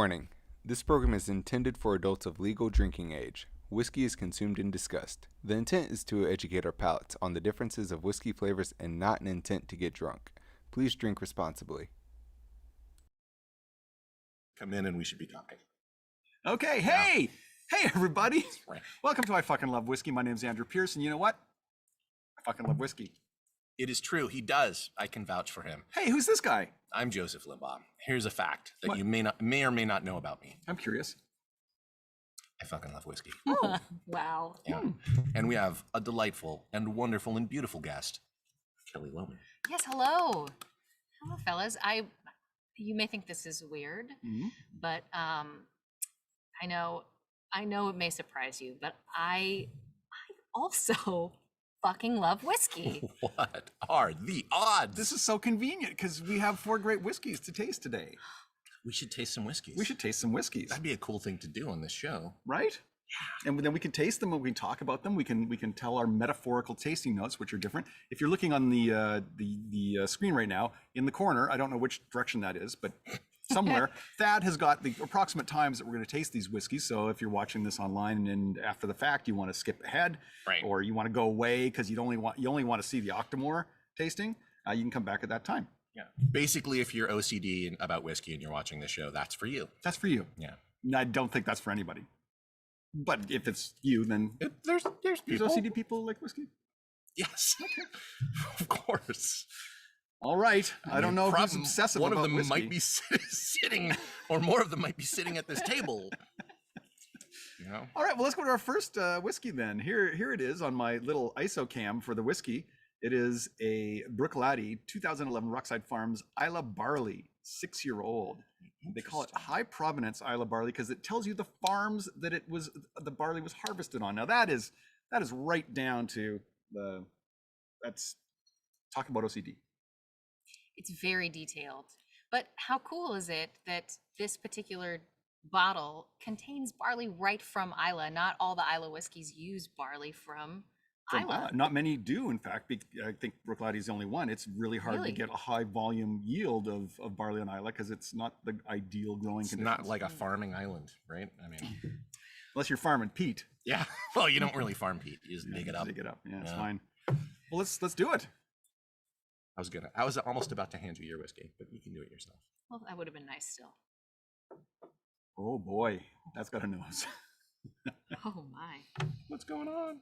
Warning. This program is intended for adults of legal drinking age. Whiskey is consumed and discussed. The intent is to educate our palates on the differences of whiskey flavors and not an intent to get drunk. Please drink responsibly. Come in and we should be talking. Okay, hey! Hey, everybody! Right. Welcome to I Fucking Love Whiskey. My name's Andrew Pierce, and you know what? I fucking love whiskey. It is true. He does. I can vouch for him. Hey, who's this guy? I'm Joseph Limbaugh. Here's a fact that What? you may or may not know about me. I'm curious. I fucking love whiskey. Oh, wow. Yeah. And we have a delightful and wonderful and beautiful guest, Kelly Lohman. Yes, hello. Hello, fellas. You may think this is weird, but I know it may surprise you, but I also fucking love whiskey. What are the odds? This is so convenient because we have 4 great whiskeys to taste today. We should taste some whiskeys. We should taste some whiskeys, That'd be a cool thing to do on this show. right? Yeah. And then we can taste them and we can talk about them. We can tell our metaphorical tasting notes, which are different. If you're looking on the screen right now, in the corner, I don't know which direction that is, but somewhere, Thad has got the approximate times that we're going to taste these whiskeys. So if you're watching this online and after the fact you want to skip ahead, Right. or you want to go away because you only want to see the Octomore tasting, you can come back at that time. Yeah. Basically, if you're OCD about whiskey and you're watching this show, that's for you. That's for you. Yeah. And I don't think that's for anybody. But if it's you, then There's people. OCD people like whiskey. Yes. Of course. All right. I don't know if he's Problem- obsessive One about of them whiskey. might be sitting, or more of them might be sitting at this table. You know? All right. Well, let's go to our first whiskey then. Here it is on my little ISO cam for the whiskey. It is a Bruichladdich 2011 Rockside Farms Islay Barley, 6-year-old. They call it high provenance Islay Barley because it tells you the farms that the barley was harvested on. Now that is right down to that's talk about OCD. It's very detailed. But how cool is it that this particular bottle contains barley right from Islay? Not all the Islay whiskeys use barley from Islay. Not many do, in fact. I think Bruichladdich is the only one. It's really hard Really? to get a high volume yield of barley on Islay because it's not the ideal growing It's conditions. not like a farming island, right? I mean, Unless you're farming peat. yeah. Well, you don't really farm peat. You just dig it up. Dig it up. Yeah, it's Yeah. fine. Well, let's do it. I was almost about to hand you your whiskey, but you can do it yourself. Well, that would have been nice still. Oh boy, that's got a nose. Oh my. What's going on?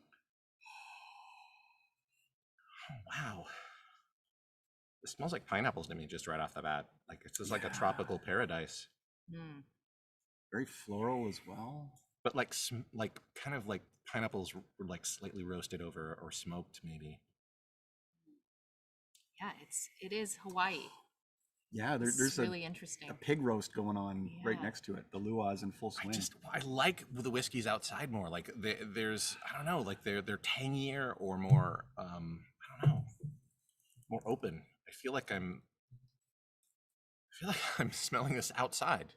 Oh, wow. It smells like pineapples to me just right off the bat. Like it's just like a tropical paradise, Mm. Very floral as well. but like kind of like pineapples were like slightly roasted over or smoked maybe. Yeah, it is Hawaii. Yeah, It's there's really interesting. a pig roast going on right Yeah. next to it. The luau's in full swing. I like the whiskeys outside more. Like there's I don't know, like they're tangier or more I don't know, more open. I feel like I'm smelling this outside.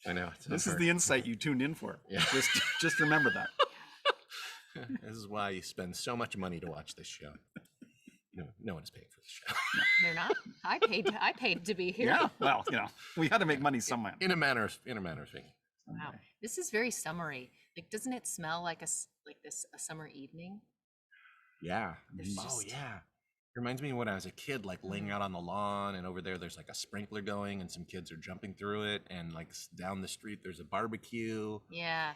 I know. This is the insight you tuned in for. Yeah. Just remember that. This is why you spend so much money to watch this show. No one is paying for this show. They're not. I paid to be here. Yeah. Well, we had to make money somewhere. In a manner of speaking. Wow. This is very summery. Like, doesn't it smell like a summer evening? Yeah. There's Oh just- yeah. It reminds me of when I was a kid, like laying out on the lawn, and over there's like a sprinkler going, and some kids are jumping through it, and like down the street there's a barbecue. Yeah.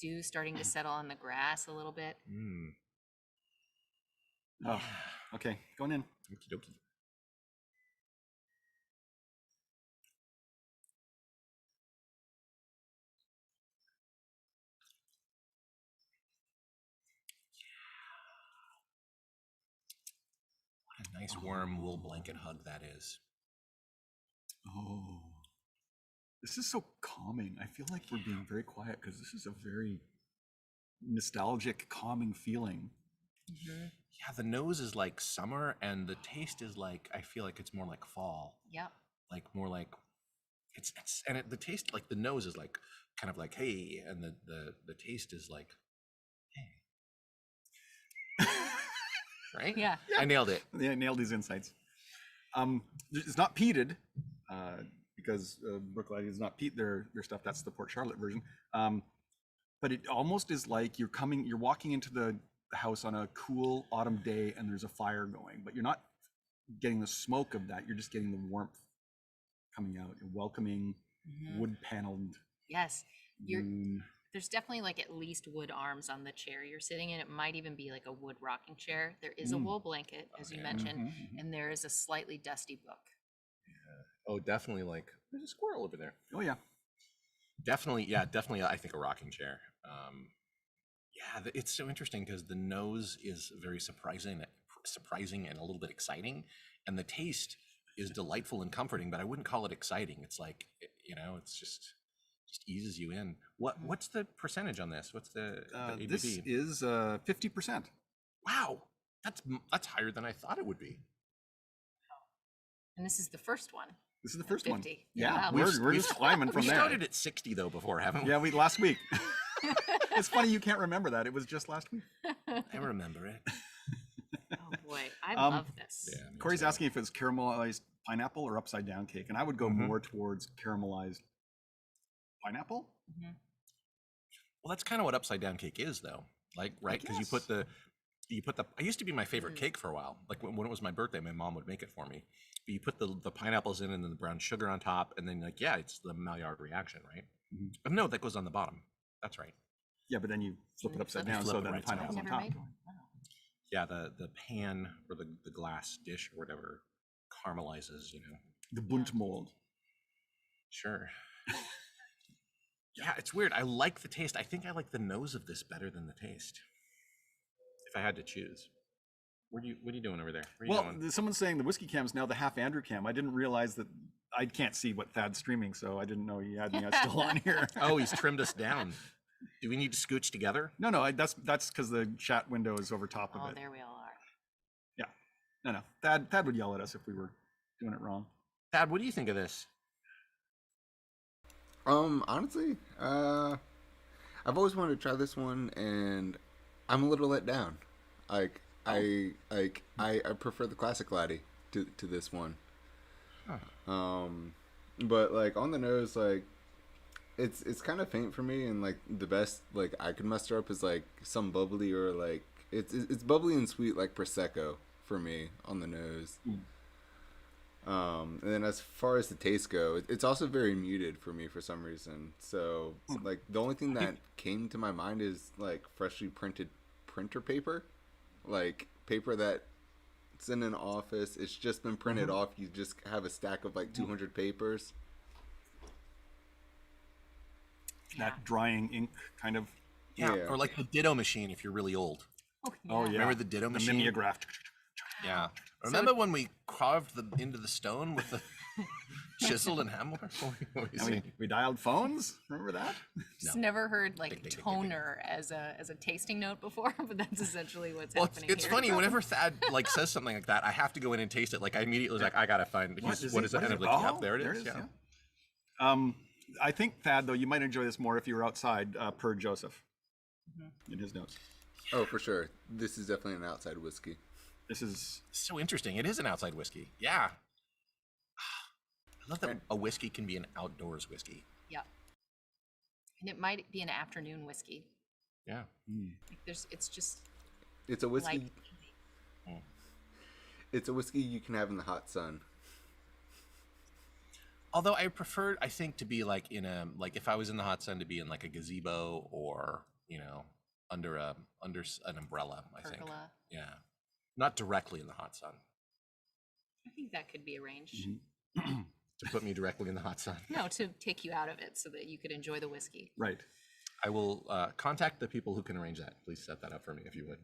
Dew starting to settle on the grass a little bit. Mm. Oh, okay, going in. Okie dokie. What a nice warm wool blanket hug that is. Oh, this is so calming. I feel like we're being very quiet because this is a very nostalgic, calming feeling. Yeah, the nose is like summer, and the taste is like, I feel like it's more like fall. Yep. Like more like the taste, like the nose is like kind of like hey, and the taste is like hey. Right? Yeah. I nailed it. Yeah, nailed these insights. It's not peated because Bruichladdich is not peat their stuff. That's the Port Charlotte version. But it almost is like you're walking into the house on a cool autumn day and there's a fire going, but you're not getting the smoke of that. You're just getting the warmth coming out. You're welcoming wood paneled. Yes. There's definitely like at least wood arms on the chair you're sitting in. It might even be like a wood rocking chair. There is a wool blanket, as you mentioned, and there is a slightly dusty book. Yeah. Oh, definitely. Like there's a squirrel over there. Oh yeah. Definitely. Yeah, definitely. I think a rocking chair. Yeah, it's so interesting because the nose is very surprising and a little bit exciting, and the taste is delightful and comforting. But I wouldn't call it exciting. It's like, it's just eases you in. What's the percentage on this? What's the ABV? This is 50%. Wow, that's higher than I thought it would be. And this is the first one. This is the first 50. one. Yeah, Wow. we're just climbing from We there. started at 60 though before, haven't we? Yeah, last week. It's funny you can't remember that. It was just last week. I remember it. Oh boy, I love this. Yeah, Corey's asking if it's caramelized pineapple or upside down cake, and I would go more towards caramelized pineapple. Well, that's kind of what upside down cake is, though. Like, right? Because you put the. I used to be my favorite cake for a while. Like when it was my birthday, my mom would make it for me. But you put the pineapples in, and then the brown sugar on top, and then it's the Maillard reaction, right? No, that goes on the bottom. That's right. Yeah, but then you flip it upside down, so then the pineapple's on Never top. made one. Wow. Yeah, the pan or the glass dish or whatever caramelizes, The bunt mold. Sure. Yeah, it's weird. I like the taste. I think I like the nose of this better than the taste. If I had to choose. What are you doing over there? Where are you going? Someone's saying the whiskey cam's now the half Andrew cam. I didn't realize that. I can't see what Thad's streaming, so I didn't know he had me still on here. Oh, he's trimmed us down. Do we need to scooch together? No, that's because the chat window is over top of it. Oh, there we all are. Yeah. No. Thad would yell at us if we were doing it wrong. Thad, what do you think of this? Honestly, I've always wanted to try this one, and I'm a little let down. I prefer the classic laddie to this one. Huh. But like on the nose, like it's kind of faint for me, and like the best like I could muster up is like some bubbly or like it's bubbly and sweet like prosecco for me on the nose. And then as far as the taste go, it's also very muted for me for some reason. So like the only thing that came to my mind is like freshly printed printer paper, like paper that's in an office. It's just been printed off. You just have a stack of like 200 papers. That drying ink kind of. Yeah, or like the Ditto machine if you're really old. Oh yeah. Remember the Ditto machine? The mimeograph. Yeah. Remember when we carved into the stone with the chisel and hammer? We dialed phones. Remember that? Just never heard like toner as a tasting note before, but that's essentially what's well, happening. It's funny whenever Thad like says something like that, I have to go in and taste it. Like I immediately was like, I gotta find what is it? And I'm like, yep, there it is. Yeah. I think Thad though, you might enjoy this more if you were outside per Joseph in his notes. Oh, for sure. This is definitely an outside whiskey. This is so interesting. It is an outside whiskey. Yeah. I love that a whiskey can be an outdoors whiskey. Yeah. And it might be an afternoon whiskey. Yeah. Like it's a whiskey. It's a whiskey you can have in the hot sun. Although I prefer, I think, to be like in a if I was in the hot sun to be in like a gazebo or under an umbrella. I think. Yeah. Not directly in the hot sun. I think that could be arranged. To put me directly in the hot sun. No, to take you out of it so that you could enjoy the whiskey. Right. I will contact the people who can arrange that. Please set that up for me if you would.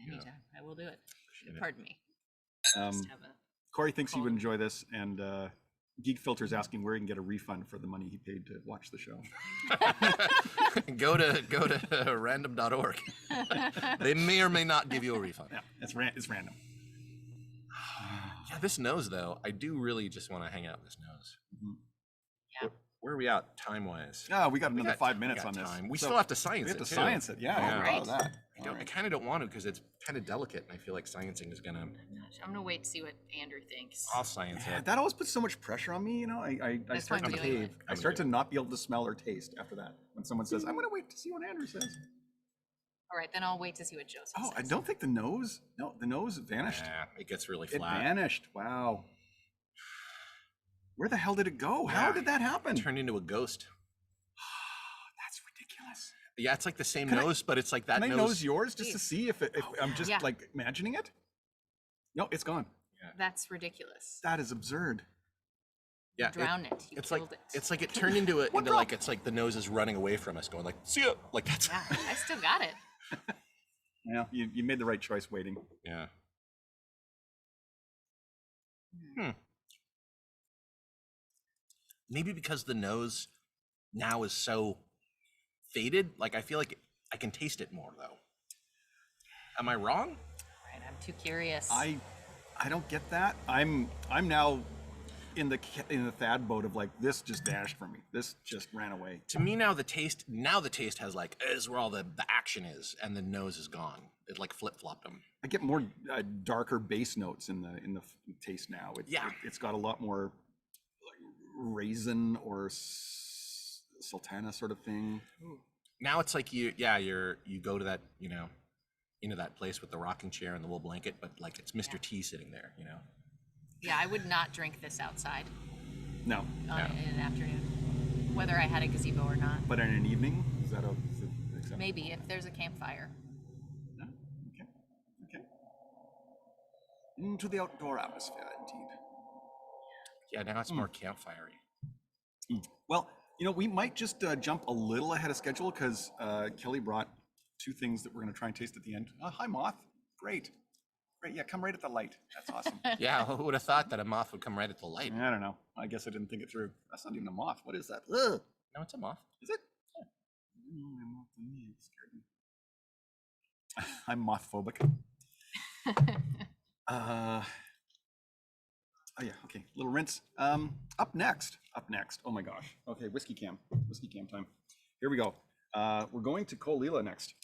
Anytime. I will do it. Pardon me. Corey thinks you would enjoy this, and Geek Filter's asking where he can get a refund for the money he paid to watch the show. Go to random.org. They may or may not give you a refund. Yeah, it's random. Yeah, this nose though, I do really just want to hang out with this nose. Where are we at time-wise? Oh, we got We another got 5 we minutes got on this. time. We So still have to science we have it, to too. science it. Yeah, Yeah. I Right. love that. I kind of don't want to because it's kind of delicate, and I feel like sciencing is gonna. Gosh, I'm gonna wait to see what Andrew thinks. I'll science Yeah, it. that always puts so much pressure on me. You know, I That's start why to I'm doing cave. it. I start to not be able to smell or taste after that. When someone says, "I'm going to wait to see what Andrew says." All right, then I'll wait to see what Joseph Oh, says. I don't think the nose. No, the nose vanished. Yeah, it gets really It flat. vanished. Wow. Where the hell did it go? How Yeah. did that happen? Turned into a ghost. That's ridiculous. Yeah, it's like the same Can I- nose, but it's like that Can I nose. nose yours just to see if I'm just Yeah. like imagining it? No, it's gone. That's ridiculous. That is absurd. Yeah, Drown it. You it's like killed it. it's like it turned into One into drop. like it's like the nose is running away from us, going like see ya, like that's Yeah, I still got it. Yeah, you made the right choice waiting. yeah. Maybe because the nose now is so faded, like I feel like I can taste it more though. Am I wrong? All right, I'm too curious. I don't get that. I'm now in the Thad boat of like this just dashed from me. This just ran away. To me now the taste has like is where all the action is, and the nose is gone. It like flip flopped them. I get more darker bass notes in the taste now. It's got a lot more like raisin or sultana sort of thing. Now it's like you go to that into that place with the rocking chair and the wool blanket, but like it's Mr. T sitting there, Yeah, I would not drink this outside No, in an afternoon, whether I had a gazebo or not. but in an evening, is that acceptable? Maybe if there's a campfire. No? Okay. Into the outdoor atmosphere, indeed. Yeah, now it's more campfirey. Well, we might just jump a little ahead of schedule because Kelly brought 2 things that we're going to try and taste at the end. Hi, Moth. Great. Yeah, come right at the light. That's awesome. Yeah, who would have thought that a moth would come right at the light? I don't know. I guess I didn't think it through. That's not even a moth. What is that? Ugh. No, it's a moth. Is it? It scared me. I'm moth phobic. Oh yeah, okay. Little rinse. Up next. Oh my gosh. Okay, whiskey cam time. Here we go. We're going to Caol Ila next.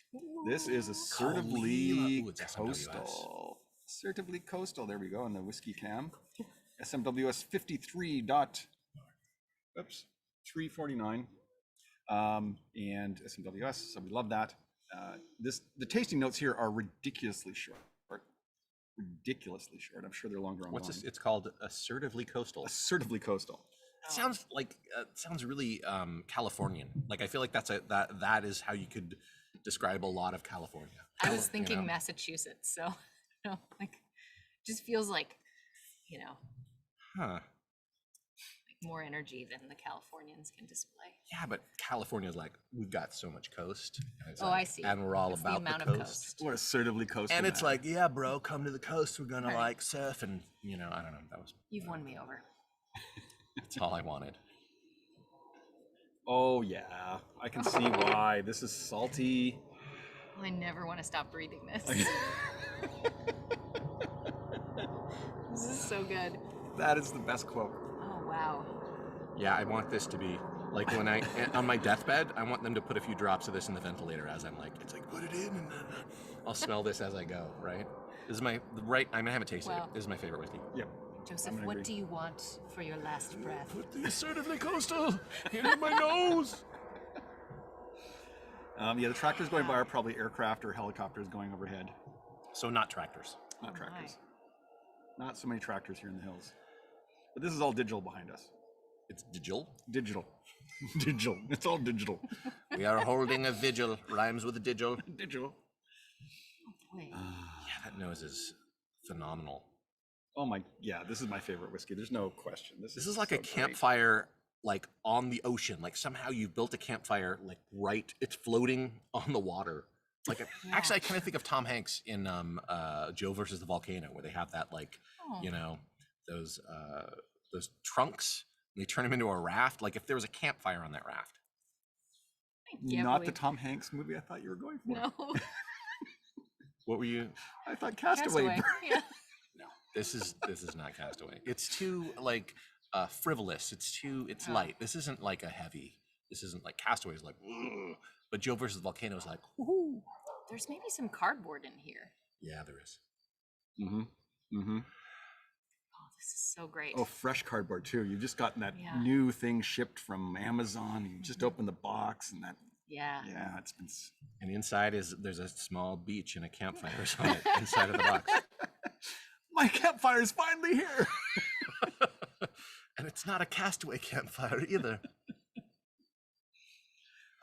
This is Assertively Ooh, it's SMWS. Coastal. Assertively Coastal. There we go on the whiskey cam. SMWS 349. And SMWS. So we love that. The tasting notes here are ridiculously short. I'm sure they're longer on What's one. this? It's called Assertively Coastal. Assertively Coastal. It sounds like sounds really Californian. Like I feel like that is how you could describe a lot of California. I was thinking Massachusetts, so just feels like Huh. more energy than the Californians can display. Yeah, but California's like we've got so much coast. And it's Oh, like- I see. And we're all It's the about amount the of coast. coast. We're assertively coastal. And it's now. like, yeah, bro, come to the coast. We're gonna Right. like surf and I don't know. That was You've won me over. that's all I wanted. Oh yeah, I can see why. This is salty. I never want to stop breathing this. This is so good. That is the best quote. Oh wow. Yeah, I want this to be like when I on my deathbed. I want them to put a few drops of this in the ventilator as I'm like, it's like put it in, and then I'll smell this as I go. Right. This is I'm gonna have a taste of Wow. it. This is my favorite whiskey. Yeah. Joseph, gonna what agree. do you want for your last breath? Put the Assertively Coastal in my nose. Yeah, the tractors going by are probably aircraft or helicopters going overhead. So not tractors. Not Oh, tractors. Not so many tractors here in the hills. But this is all digital behind us. It's digital. Digital. Digital. It's all digital. We are holding a vigil. Rhymes with a digital. Digital. Wait. Yeah, that nose is phenomenal. Oh my, yeah, this is my favorite whiskey. There's no question. This is like so a great. campfire, like on the ocean. Like somehow you've built a campfire, like it's floating on the water. Like actually, I kind of think of Tom Hanks in Joe versus the Volcano, where they have that like, Oh. those trunks. And they turn them into a raft. Like if there was a campfire on that raft. I can't Not the believe- Tom Hanks movie I thought you were going for. No. What were you? I thought Castaway. Castaway. Yeah. No, this is not Castaway. It's too like frivolous. It's light. This isn't like a heavy. This isn't like Castaway is like, ugh. But Joe versus Volcano is like, woohoo. There's maybe some cardboard in here. Yeah, there is. Oh, this is so great. Oh, fresh cardboard too. You've just gotten that Yeah. new thing shipped from Amazon. You just opened the box and that. Yeah. Yeah, it's been. And inside there's a small beach and a campfire on it inside of the box. My campfire is finally here. And it's not a Castaway campfire either.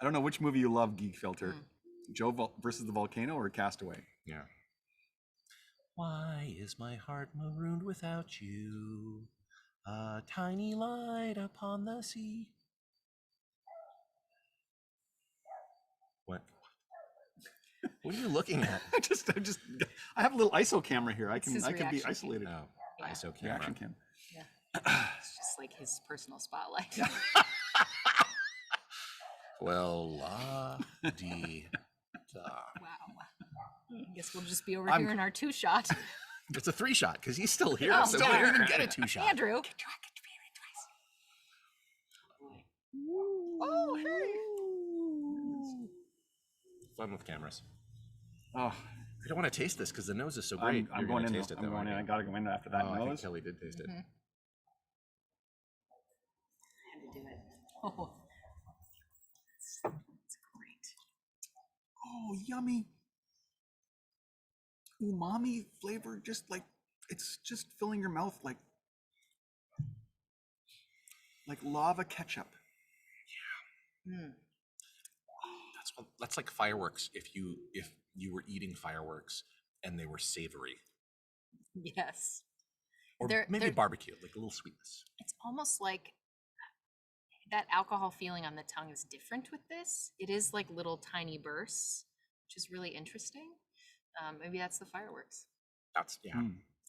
I don't know which movie you love, Geek Filter. Joe versus the Volcano or Castaway? Yeah. Why is my heart marooned without you? A tiny light upon the sea. What? What are you looking at? I have a little ISO camera here. I It's can his be reaction. isolated. Oh, Yeah. ISO camera. Reaction cam. It's just like his personal spotlight. Well, la dee da. Wow. I guess we'll just be over I'm- here in our 2-shot. It's a 3-shot because he's still here, Oh, so we darn. don't even get a 2-shot. Andrew. Oh, hey. Fun with cameras. Oh, I don't want to taste this because the nose is so great. I'm You're going gonna in. taste it, I'm though, going in. aren't I you? gotta go in after that Oh, I think nose. Kelly did taste it. Had to do it. Oh, that's great. Oh, yummy. Umami flavor, just like it's just filling your mouth like lava ketchup. That's like fireworks. If you were eating fireworks and they were savory, Yes. or They're- maybe they're- barbecue, like a little sweetness. It's almost like that alcohol feeling on the tongue is different with this. It is like little tiny bursts, which is really interesting. Maybe that's the fireworks. That's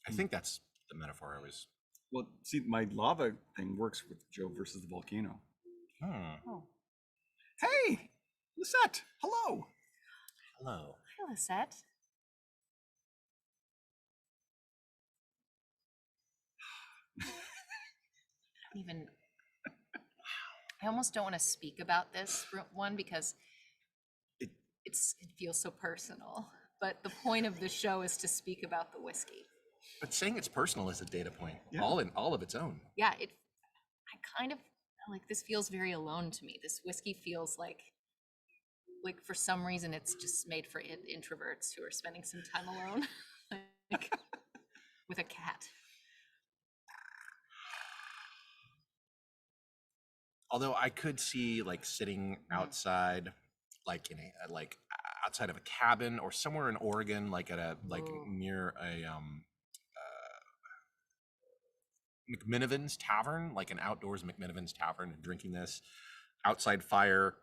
I think that's the metaphor I was. Well, see, my lava thing works with Joe versus the Volcano. Oh, Hey, Lisette, hello. Hello. hi, Lisette. Even I almost don't want to speak about this one because It- it feels so personal. But the point of the show is to speak about the whiskey. But saying it's personal is a data point, Yeah. all of its own. Yeah, I kind of like this feels very alone to me. This whiskey feels like for some reason it's just made for introverts who are spending some time alone, like, with a cat. Although I could see like sitting outside, like in a like outside of a cabin or somewhere in Oregon, like at a near a McMinivan's tavern, like an outdoors McMinivan's tavern, and drinking this outside fire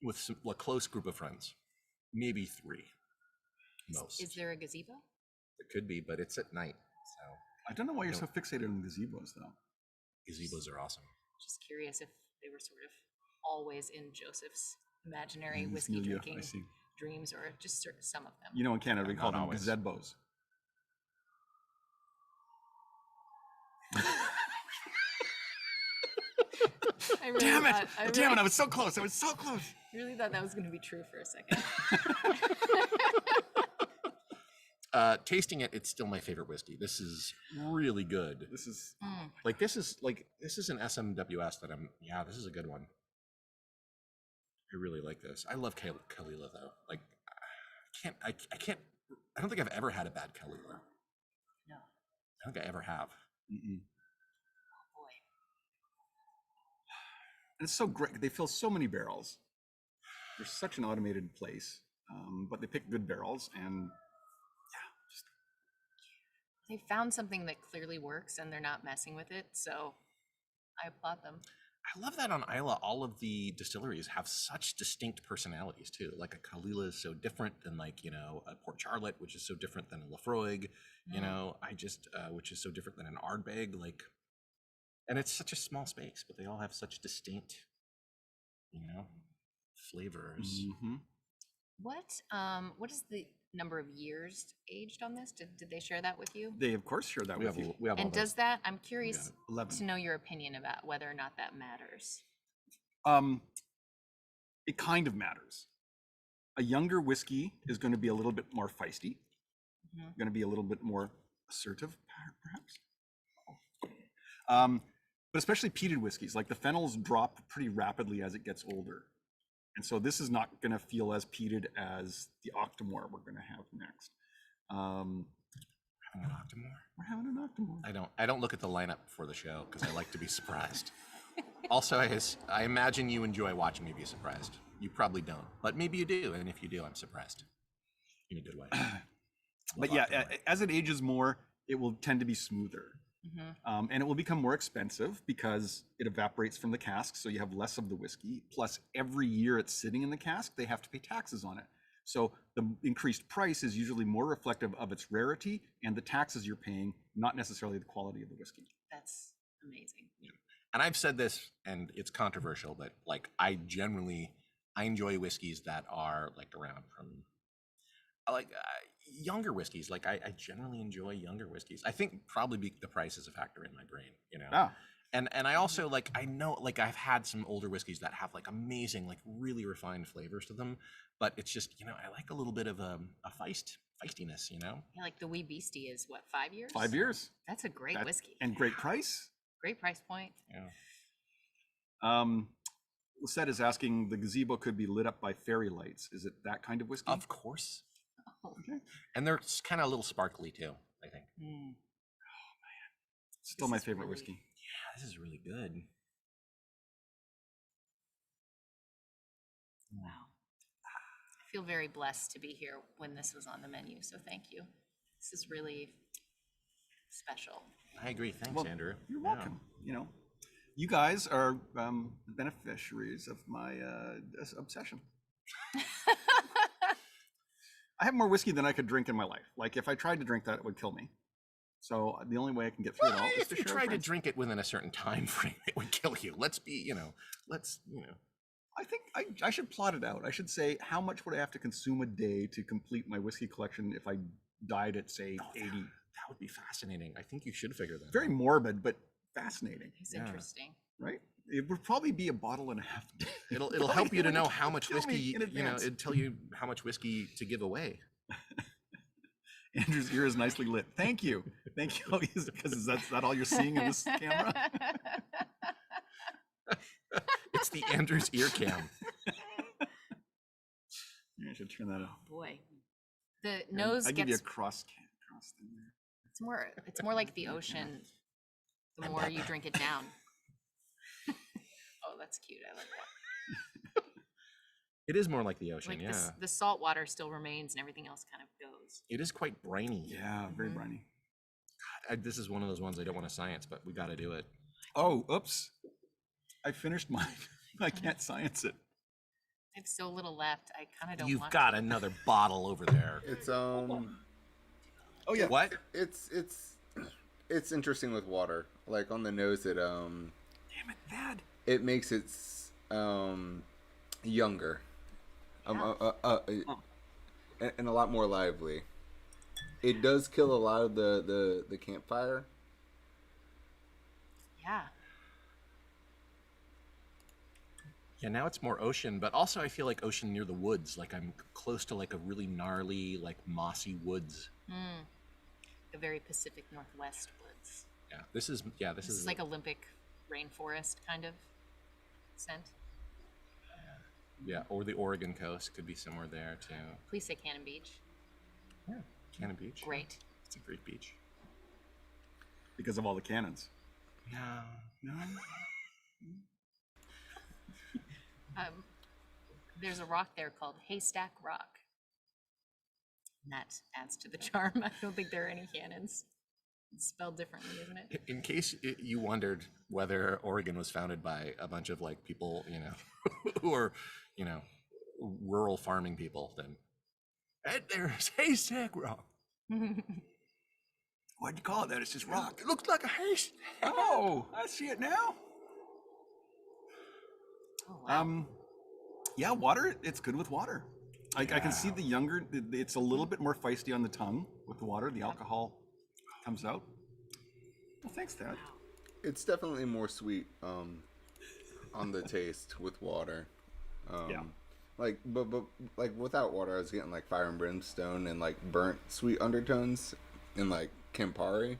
with a close group of friends, maybe 3 most. Is there a gazebo? It could be, but it's at night, so I don't know why you're so fixated on gazebos, though. gazebos are awesome. Just curious if they were sort of always in Joseph's imaginary Mm, whiskey yeah, drinking I see. dreams, or just some of them. You know, in Canada, we Not call them always. gazebos. I really Damn it! thought- Damn it! I was so close. I was so close. I really thought that was going to be true for a second. Tasting it, it's still my favorite whiskey. This is really good. This is This is an SMWS that this is a good one. I really like this. I love Caol Ila though. Like, I don't think I've ever had a bad Caol Ila. No. I don't think I ever have. mm-mm. Boy. And it's so great. They fill so many barrels. They're such an automated place, but they pick good barrels, and They found something that clearly works and they're not messing with it, so I applaud them. I love that on Islay, all of the distilleries have such distinct personalities too. Like a Caol Ila is so different than a Port Charlotte, which is so different than a Lafroig, which is so different than an Ardbeg. And it's such a small space, but they all have such distinct, flavors. mm-hmm. What is the number of years aged on this? Did they share that with you? They of course share that with you. We have all And does that, I'm curious 11. to know your opinion about whether or not that matters. It kind of matters. A younger whiskey is going to be a little bit more feisty, going to be a little bit more assertive, perhaps. But especially peated whiskeys, like the phenols drop pretty rapidly as it gets older. And so this is not going to feel as peated as the Octomore we're going to have next. having an Octomore. We're having an Octomore. I don't look at the lineup for the show because I like to be surprised. Also, I imagine you enjoy watching me be surprised. You probably don't, but maybe you do, and if you do, I'm surprised in a good way. But yeah, as it ages more, it will tend to be smoother. And it will become more expensive because it evaporates from the cask, so you have less of the whiskey. Plus, every year it's sitting in the cask, they have to pay taxes on it. So the increased price is usually more reflective of its rarity and the taxes you're paying, not necessarily the quality of the whiskey. That's amazing. Yeah. And I've said this, and it's controversial, but like I enjoy whiskeys that are like around from younger whiskeys. Like I generally enjoy younger whiskeys. I think probably the price is a factor in my brain, you know. Ah. And I also I know I've had some older whiskeys that have like amazing, like really refined flavors to them, but it's just, you know, I like a little bit of a feistiness, you know. Yeah, like the Wee Beastie is what, 5 years? 5 years. That's a great whiskey. And great price. Great price point. Yeah. Lisette is asking, the gazebo could be lit up by fairy lights. Is it that kind of whiskey? Of course. Oh. Okay. And they're kind of a little sparkly too, I think. Still my favorite whiskey. Yeah, this is really good. Wow. I feel very blessed to be here when this was on the menu, so thank you. This is really special. I agree. Thanks, Andrew. You're welcome. You know, you guys are beneficiaries of my obsession. I have more whiskey than I could drink in my life. Like if I tried to drink that, it would kill me. So the only way I can get through it all is to share. If you try to drink it within a certain time frame, it would kill you. Let's I think I should plot it out. I should say, how much would I have to consume a day to complete my whiskey collection if I died at, say, 80? That would be fascinating. I think you should figure that out. Very morbid, but fascinating. It's interesting. Right? It would probably be a bottle and a half. It'll help you to know how much kill me whiskey, in you know, advance. it'd tell you how much whiskey to give away. Andrew's ear is nicely lit. Thank you. Thank you. Because is that all you're seeing in this camera? It's the Andrew's ear cam. Yeah, I should turn that off. Boy, the nose I give you a gets. cross thing there. It's more like the ocean. The more you drink it down. Oh, that's cute. I like that. It is more like the ocean, Like the salt water still remains and everything else kind of goes. It is quite briny. Yeah, very briny. God, this is one of those ones I don't want to science, but we got to do it. Oh, oops. I finished mine. I can't science it. I have so little left. I kind of don't You've want got to. another bottle over there. It's Oh yeah. What? It's interesting with water. Like on the nose, it Damn it, Dad. it makes it younger, and a lot more lively. It does kill a lot of the campfire. Yeah. Yeah, now it's more ocean, but also I feel like ocean near the woods. Like I'm close to like a really gnarly, like mossy woods. The very Pacific Northwest woods. Yeah, this is like Olympic rainforest kind of scent. Yeah, or the Oregon coast could be somewhere there too. Please say Cannon Beach. Yeah, Cannon Beach. Great. It's a great beach. Because of all the cannons. No. There's a rock there called Haystack Rock. And that adds to the charm. I don't think there are any cannons. It's spelled differently, isn't it? In case you wondered whether Oregon was founded by a bunch of like people, you know, who are, you know, rural farming people, then there's Haystack Rock. Why'd you call it that? It's just rock. It looks like a haystack. Oh, I see it now. Oh, wow. Yeah, water. It's good with water. I can see the younger, it's a little bit more feisty on the tongue with the water. The alcohol comes out. Well, thanks, Dad. It's definitely more sweet on the taste with water. Yeah. Like, but like without water, I was getting like fire and brimstone and like burnt sweet undertones and like Campari.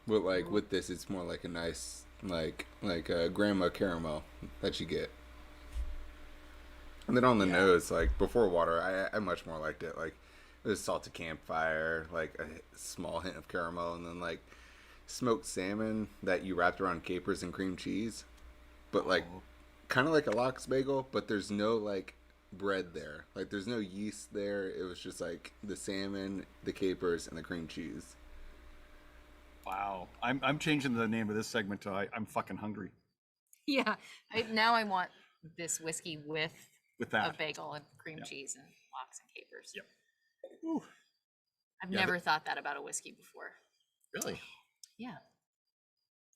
But like with this, it's more like a nice like a grandma caramel that you get. And then on the nose, like before water, I much more liked it. Like it was salted campfire, like a small hint of caramel, and then like smoked salmon that you wrapped around capers and cream cheese, but like kind of like a lox bagel, but there's no like bread there. Like there's no yeast there. It was just like the salmon, the capers, and the cream cheese. Wow. I'm changing the name of this segment to I'm fucking hungry. Yeah. Now I want this whiskey with that. a bagel and cream cheese and lox and capers. Yep. Ooh. I've never thought that about a whiskey before. Really? Yeah.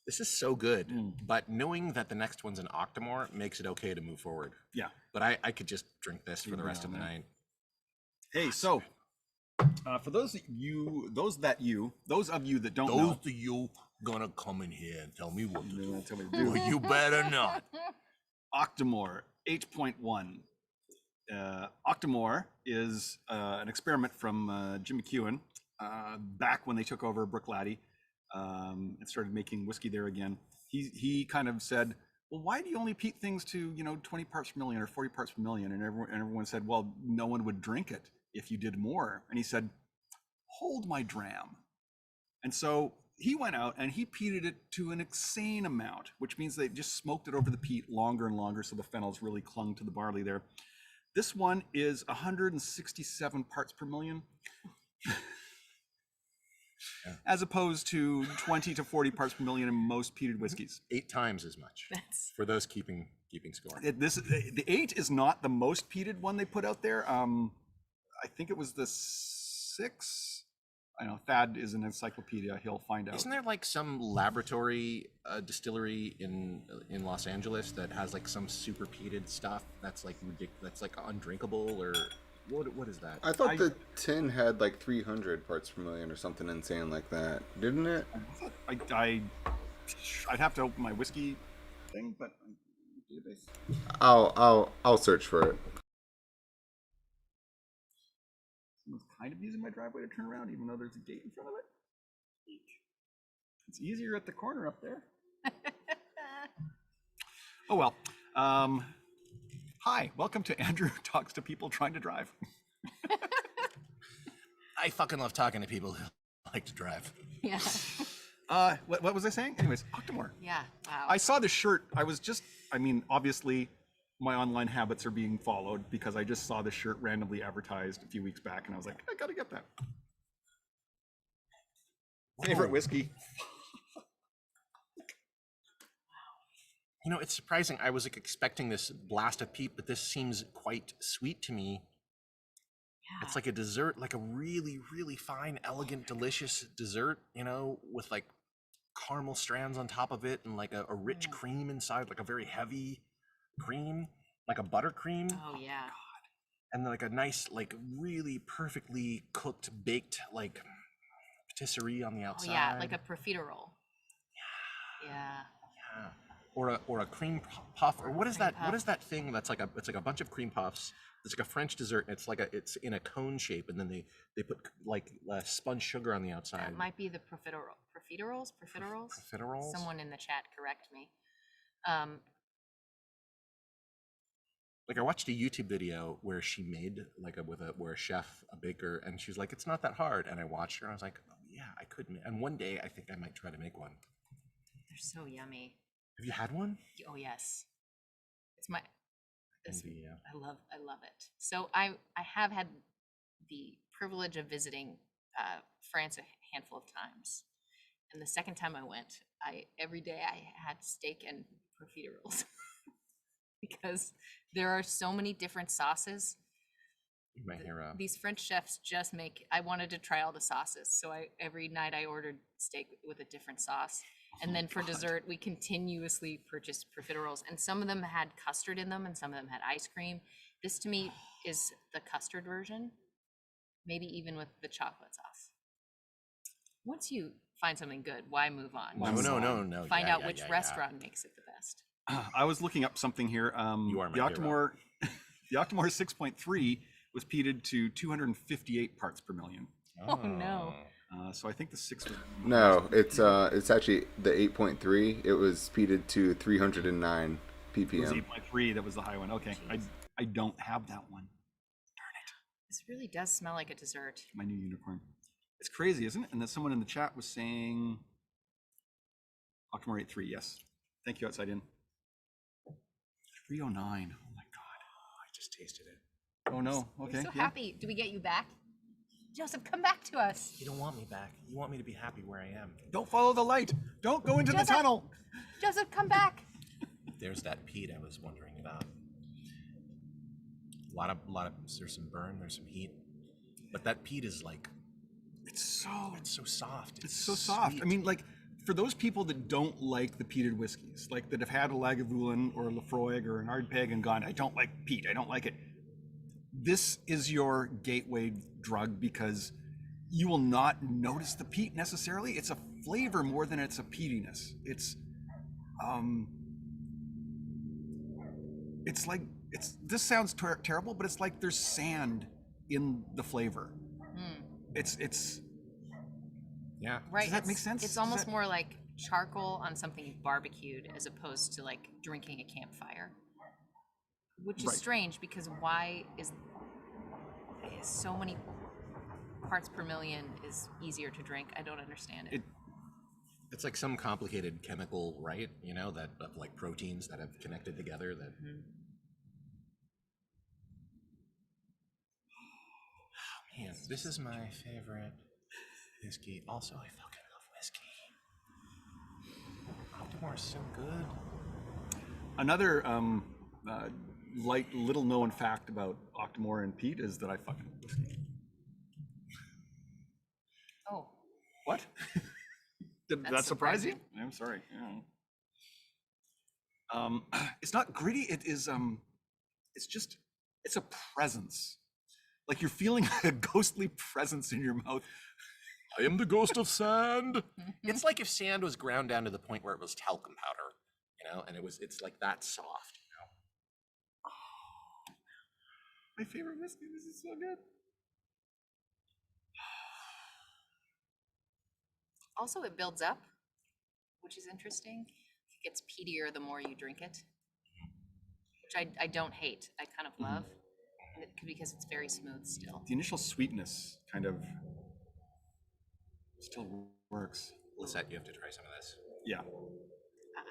This is so good, but knowing that the next one's an Octomore makes it okay to move forward. Yeah. But I could just drink this for the rest of the night. Hey, so for those of you that don't know, Those of you gonna come in here and tell me what to do. tell me to do. Well, you better not. Octomore 8.1. Octomore is an experiment from Jim McEwen back when they took over Bruichladdich and started making whiskey there again. He kind of said, well, why do you only peat things to 20 parts per million or 40 parts per million? And everyone said, well, no one would drink it if you did more. And he said, hold my dram. And so he went out and he peated it to an insane amount, which means they just smoked it over the peat longer and longer, so the phenols really clung to the barley there. This one is 167 parts per million, as opposed to 20 to 40 parts per million in most peated whiskeys. 8 times as much for those keeping score. The 8 is not the most peated one they put out there. I think it was the 6. I know Thad is an encyclopedia. He'll find out. Isn't there like some laboratory distillery in Los Angeles that has like some super peated stuff that's like that's like undrinkable, or what is that? I thought the tin had like 300 parts per million or something insane like that, didn't it? I'd have to open my whiskey thing, but I'll search for it. Someone's kind of using my driveway to turn around, even though there's a gate in front of it. It's easier at the corner up there. Oh well. Hi, welcome to Andrew Talks to People Trying to Drive. I fucking love talking to people who like to drive. Yeah. What was I saying? Anyways, Octomore. Yeah. Wow. I saw this shirt. Obviously, my online habits are being followed because I just saw this shirt randomly advertised a few weeks back, and I was like, I gotta get that. Favorite whiskey. You know, it's surprising. I was like expecting this blast of peat, but this seems quite sweet to me. Yeah. It's like a dessert, like a really, really fine, elegant, delicious dessert, with like caramel strands on top of it and like a rich cream inside, like a very heavy cream, like a buttercream. Oh yeah. And like a nice, like really perfectly cooked, baked, like patisserie on the outside. Oh yeah, like a profiterole. Yeah. Yeah. Or a cream puff, or what is that? What is that thing that's like it's like a bunch of cream puffs. It's like a French dessert, and it's in a cone shape, and then they put like spun sugar on the outside. That might be the profiteroles. Profiteroles. Someone in the chat correct me. Like I watched a YouTube video where she made like where a chef, a baker, and she was like, it's not that hard. And I watched her and I was like, oh yeah, I could. And one day I think I might try to make one. They're so yummy. Have you had one? Oh yes. It's my, yeah. I love it. So I have had the privilege of visiting France a handful of times. And the second time I went, every day I had steak and profiteroles. Because there are so many different sauces. You might hear these French chefs just I wanted to try all the sauces. So every night I ordered steak with a different sauce. And then for dessert, we continuously purchased profiteroles. And some of them had custard in them and some of them had ice cream. This to me is the custard version, maybe even with the chocolate sauce. Once you find something good, why move on? Why Just move on? No. Find out which restaurant makes it the best. I was looking up something here. You are my the hero. Octomore, the Octomore 6.3 was peated to 258 parts per million. Oh no. So I think the 6 was... No, it's actually the 8.3. It was peated to 309 It was ppm. 8.3 that was the high one. Okay, Jeez. I don't have that one. This really does smell like a dessert. My new unicorn. It's crazy, isn't it? And then someone in the chat was saying Octomore 8.3, yes. Thank you, Outside In. 309. Oh my God. I just tasted it. Oh no. Okay. We're so yeah. happy. Do we get you back? Joseph, come back to us. You don't want me back. You want me to be happy where I am. Don't follow the light. Don't go into the Joseph. tunnel. Joseph, come back. There's that peat I was wondering about. A lot of there's some burn, there's some heat, but that peat is like It's so soft. It's so soft. sweet. I mean, like, for those people that don't like the peated whiskeys, like that have had a Lagavulin or a Lafroig or an Ardbeg and gone, I don't like peat, I don't like it. This is your gateway drug because you will not notice the peat necessarily. It's a flavor more than it's a peatiness. It's like, this sounds terrible, but it's like there's sand in the flavor. It's yeah. Right. Does that make sense? It's Does almost that- more like charcoal on something you've barbecued as opposed to like drinking a campfire. Which is Right. strange because why is so many parts per million is easier to drink? I don't understand it. It's like some complicated chemical, right? You know, that of like proteins that have connected together that Oh, man, this is my favorite whiskey. Also, I fucking love whiskey. Octomore is so good. Another light, little known fact about Octomore and peat is that I fucking love whiskey. Oh, What? Did That's that surprise you? surprising. I'm sorry. Yeah. It's not gritty. It is. It's just. It's a presence. Like you're feeling a ghostly presence in your mouth. I am the ghost of sand. It's like if sand was ground down to the point where it was talcum powder, you know, and it's like that soft, you know. My favorite whiskey. This is so good. also it builds up, which is interesting. It gets peatier the more you drink it, which I don't hate. I kind of love, and it, because it's very smooth still. The initial sweetness kind of still works. Lisette, you have to try some of this. Yeah.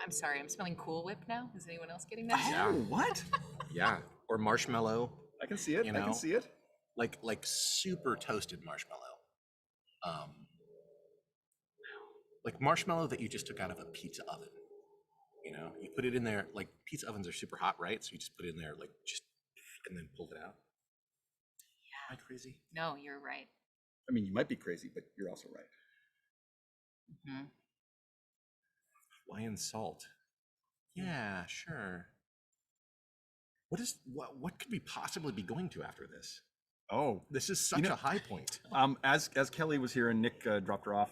I'm sorry, I'm smelling Cool Whip now. Is anyone else getting that? Oh, what? Yeah, or marshmallow, I can see it. You I can know? see it. like super toasted marshmallow. Like marshmallow that you just took out of a pizza oven. You know, you put it in there, like pizza ovens are super hot, right? So you just put it in there, like just, and then pull it out. Am I crazy? No, you're right. I mean, you might be crazy, but you're also right. Mhm. Hawaiian salt. Yeah, sure. What could we possibly be going to after this? Oh, This is such know- a high point. as Kelly was here and Nick dropped her off,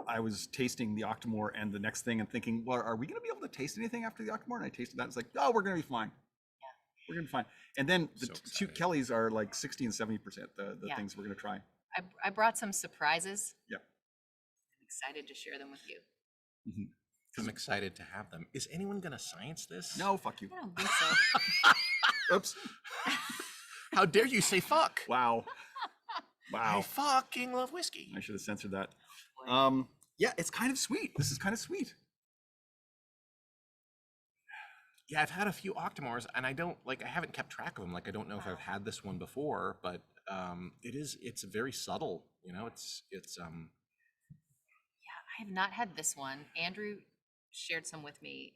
I was tasting the Octomore and the next thing and thinking, well, are we going to be able to taste anything after the Octomore? And I tasted that. It's like, oh, we're going to be fine. Yeah. We're going to be fine. And then the So two excited. Kellys are like 60 and 70%, the Yeah. things we're going to try. I brought some surprises. Yeah. I'm excited to share them with you. I'm excited to have them. Is anyone gonna science this? No, fuck you. I don't think so. Oops. How dare you say fuck? Wow. I Wow. fucking love whiskey. I should have censored that. Boy. Yeah, it's kind of sweet. This is kind of sweet. Yeah, I've had a few Octomores, and I haven't kept track of them. Like, I don't know if I've had this one before, but it's very subtle. You know, it's Yeah, I have not had this one. Andrew shared some with me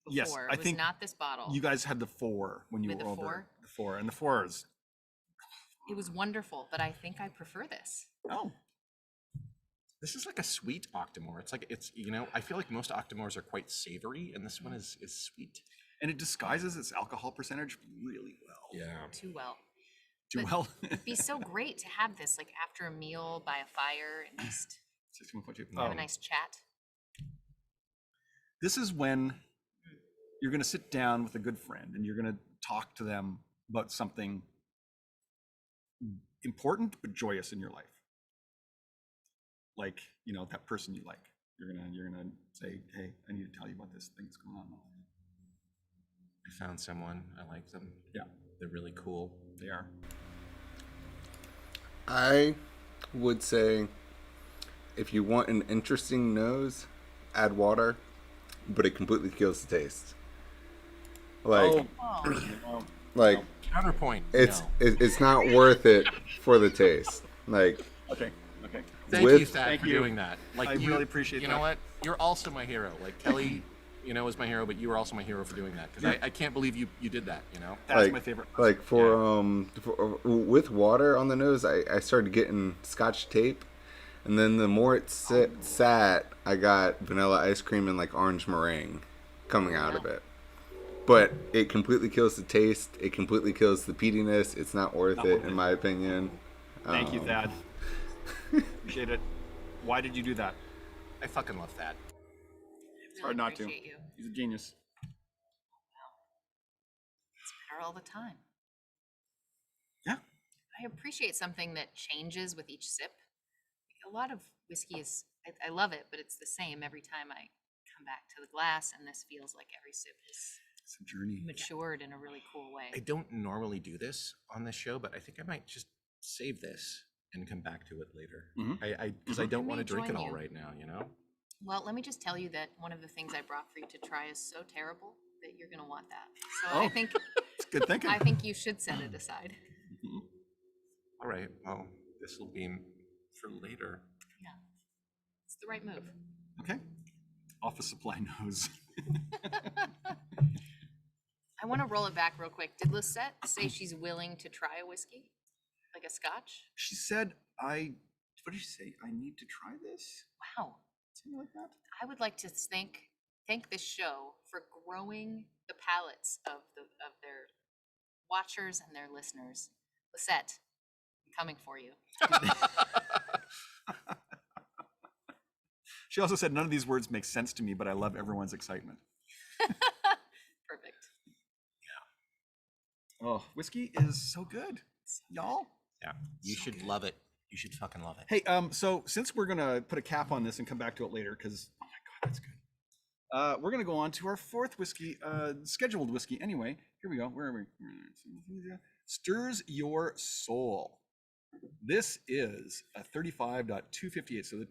before. Yes, I it was think not this bottle. You guys had the 4 when you With were the over. 4? The 4, and the 4 is It was wonderful, but I think I prefer this. oh. this is like a sweet Octomore. It's you know, I feel like most Octomores are quite savory, and this one is sweet. And it disguises its alcohol percentage really well. Yeah. Too well. Too But well. it'd be so great to have this like after a meal by a fire and just 61.2. have a nice chat. This is when you're going to sit down with a good friend and you're going to talk to them about something important but joyous in your life. Like, you know, that person you like. You're gonna say, hey, I need to tell you about this thing that's going on. I found someone. I like them. Yeah. They're really cool. They are. I would say if you want an interesting nose, add water, but it completely kills the taste. Like, like Counterpoint. it's not worth it for the taste. Like, Okay. Thank you, Thad, for doing that. Like, I really appreciate you that. know what? You're also my hero. Like Kelly, you know, is my hero, but you were also my hero for doing that because I can't believe you did that. You know, That's like, my favorite. Like for with water on the nose, I started getting Scotch tape, and then the more it sat, I got vanilla ice cream and like orange meringue coming out of it. But it completely kills the taste. It completely kills the peatiness. It's not worth it, in my opinion. Thank you, Thad. Appreciate it. Why did you do that? I fucking love that. It's hard not to. You. He's a genius. It's better all the time. Yeah. I appreciate something that changes with each sip. Like a lot of whiskey is, I love it, but it's the same every time I come back to the glass, and this feels like every sip is It's a journey. matured in a really cool way. I don't normally do this on this show, but I think I might just save this and come back to it later. Because I don't want to drink it all right now, you know? Well, let me just tell you that one of the things I brought for you to try is so terrible that you're going to want that. So I think It's good thinking. I think you should set it aside. All right. Well, this will be for later. Yeah. It's the right move. Okay. Office supply knows. I want to roll it back real quick. Did Lisette say she's willing to try a whiskey? Like a scotch? She said, what did she say? I need to try this? Wow. Something like that? I would like to thank this show for growing the palates of their watchers and their listeners. Lisette, I'm coming for you. She also said, none of these words make sense to me, but I love everyone's excitement. Perfect. Oh, whiskey is so good, y'all. Yeah. You should love it. You should fucking love it. Hey, so since we're gonna put a cap on this and come back to it later, because oh my god, that's good. We're gonna go on to our fourth whiskey, scheduled whiskey. Anyway, here we go. Where are we? Stirs Your Soul. This is a 35.258, so the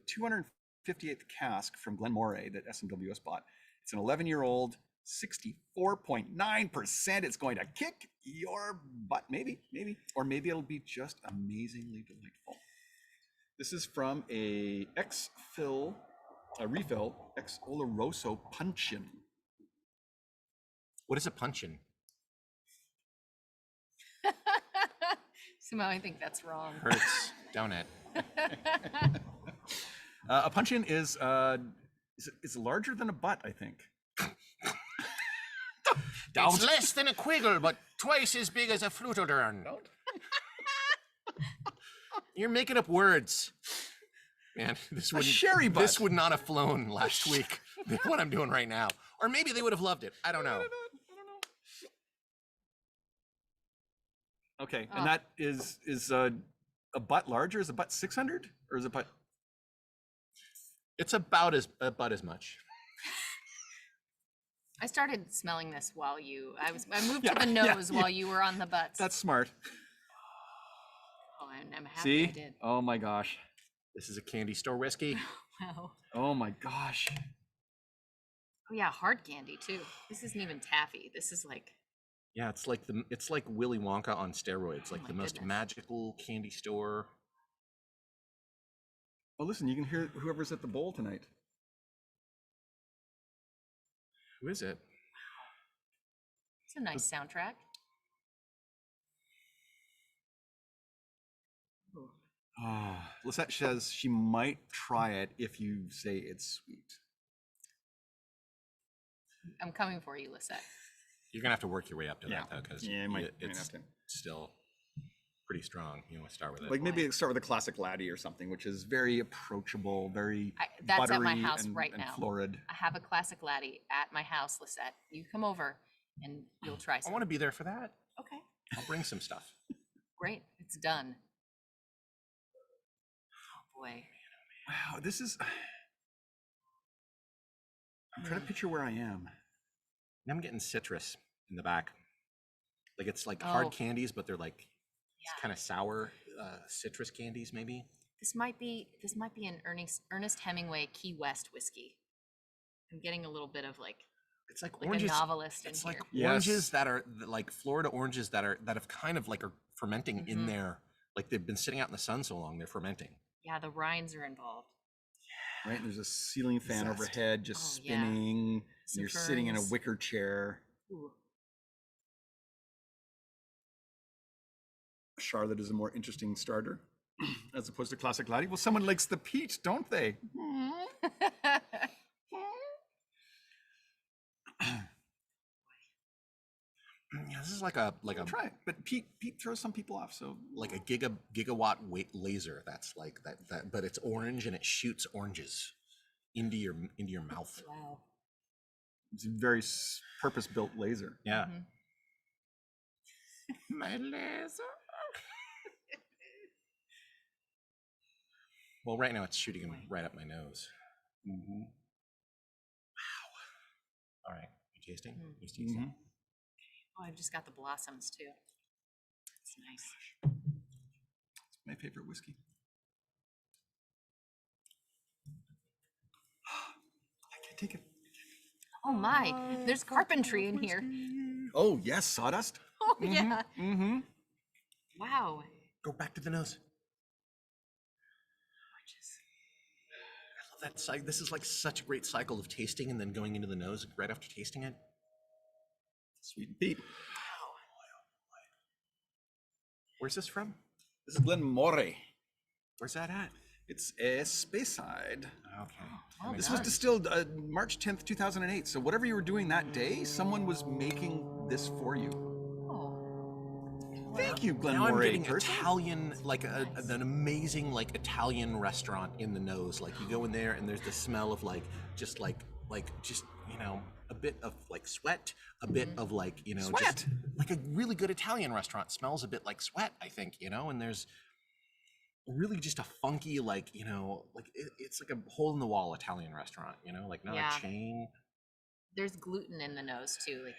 258th cask from Glen Moray that SMWS bought. It's an 11-year-old, 64.9%. It's going to kick your butt, maybe, or maybe it'll be just amazingly delightful. This is from a refill ex Oloroso Punchin. What is a punchin? Somehow I think that's wrong. Hurts, don't it? A punchin is larger than a butt, I think. It's less than a quiggle, but twice as big as a flutodern. You're making up words. Man, this would not have flown last week. What I'm doing right now. Or maybe they would have loved it. I don't know. Okay, and that is a butt larger? Is a butt 600? Or is a butt? It's about as much. I started smelling this while I moved to the nose while you were on the butts. That's smart. Oh, and I'm happy I did. Oh my gosh. This is a candy store whiskey. Wow. Oh my gosh. Oh yeah, hard candy too. This isn't even taffy. This is like. Yeah, it's like Willy Wonka on steroids, like the most magical candy store. Oh, listen, you can hear whoever's at the bowl tonight. Who is it? It's a nice soundtrack. Lisette says she might try it if you say it's sweet. I'm coming for you, Lisette. You're gonna have to work your way up to that though, because Yeah, might it's have to. still. pretty strong. You want to start with it. Like maybe start with a classic laddie or something, which is very approachable, very That's at my buttery house and, right and now. florid. I have a classic laddie at my house, Lisette. You come over and you'll try I some. want to be there for that. Okay, I'll bring some stuff. great. It's done. Oh boy. Wow, this is. I'm trying to picture where I am. And I'm getting citrus in the back. Like it's like Oh. hard candies, but they're like Yeah. kind of sour citrus candies, maybe. This might be an Ernest Hemingway Key West whiskey. I'm getting a little bit of like It's like a oranges. novelist in It's here. like Yes. oranges that are like Florida oranges that have kind of like are fermenting in there. Like they've been sitting out in the sun so long, they're fermenting. Yeah, the rinds are involved. Right, and there's a ceiling fan Zest. overhead just Oh, yeah. spinning, Some and you're sitting in a ferns. wicker chair. Ooh. Charlotte is a more interesting starter as opposed to classic laddie. Well, someone likes the peat, don't they? Yeah, this is like a Try it, but peat throws some people off. So like a gigawatt weight laser that's like that, but it's orange and it shoots oranges into your mouth. Wow. it's a very purpose-built laser. Yeah. Mhm. My laser. Well, right now it's shooting him right up my nose. Mm-hmm. Wow. All right, you tasting? Mm. You tasting? Mhm. Oh, I've just got the blossoms too. It's nice. It's my favorite whiskey. I can't take it. Oh my, there's carpentry in here. Oh yes, sawdust. Oh yeah. Mm-hmm. Wow. Go back to the nose. I love that cycle. This is like such a great cycle of tasting and then going into the nose right after tasting it. Sweet and peat. Where's this from? This is Glen Moray. Where's that at? It's a Speyside. Okay. Well This done. was distilled March 10th, 2008. So whatever you were doing that day, someone was making this for you. Oh. Thank you, Glen Now I'm Moray. getting person. Italian, like Nice. an amazing like Italian restaurant in the nose. Like you go in there and there's the smell of just you know, a bit of like sweat, a bit of like, you know, Sweat? just like a really good Italian restaurant smells a bit like sweat, I think, you know, and there's really just a funky, like, you know, like it's like a hole in the wall Italian restaurant, you know, like not Yeah. a chain. There's gluten in the nose too. Like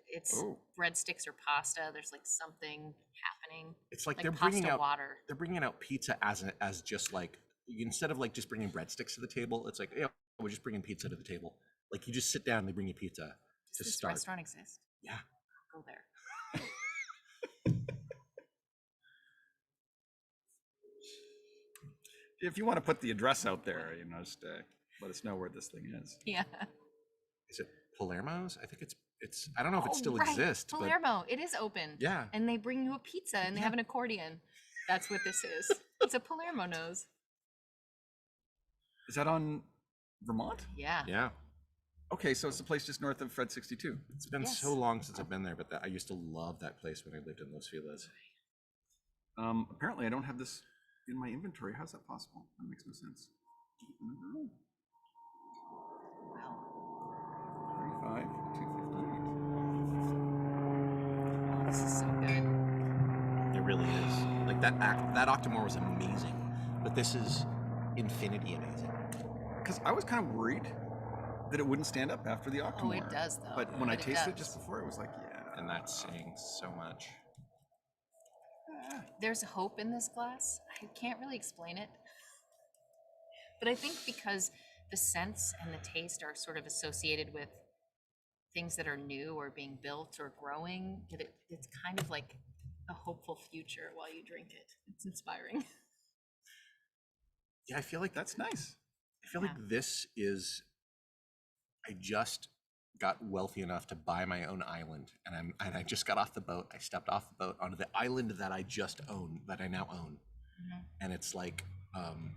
it's Oh. breadsticks or pasta. There's like something happening. It's like Like they're pasta bringing out water. they're bringing out pizza as just like, instead of like just bringing breadsticks to the table, it's like, yeah, we're just bringing pizza to the table. Like you just sit down and they bring you pizza Does to this start. restaurant exist? Yeah. I'll go there. If you want to put the address out there, you know, just let us know where this thing is. Yeah. Is it Palermo's? I think it's I don't know if it Oh, still right. exists, but Palermo. It is open. yeah. And they bring you a pizza and they have an accordion. That's what this is. It's a Palermo nose. Is that on Vermont? Yeah. Yeah. Okay, so it's the place just north of Fred 62. It's been Yes. so long since I've been there, but I used to love that place when I lived in Los Feliz. Apparently, I don't have this in my inventory. How's that possible? That makes no sense. Wow. 35, 258. Oh, this is so good. It really is. Like that Octomore was amazing, but this is infinity amazing. Because I was kind of worried that it wouldn't stand up after the Octomore. Oh, it does though. But when I But it tasted it does. just before, it was like, yeah. And that's saying so much. There's hope in this glass. I can't really explain it. But I think because the scents and the taste are sort of associated with things that are new or being built or growing, that it's kind of like a hopeful future while you drink it. It's inspiring. Yeah, I feel like That's nice. I feel like this is, I just got wealthy enough to buy my own island, and I just got off the boat. I stepped off the boat onto the island that I just own, that I now own. Mhm. And it's like, and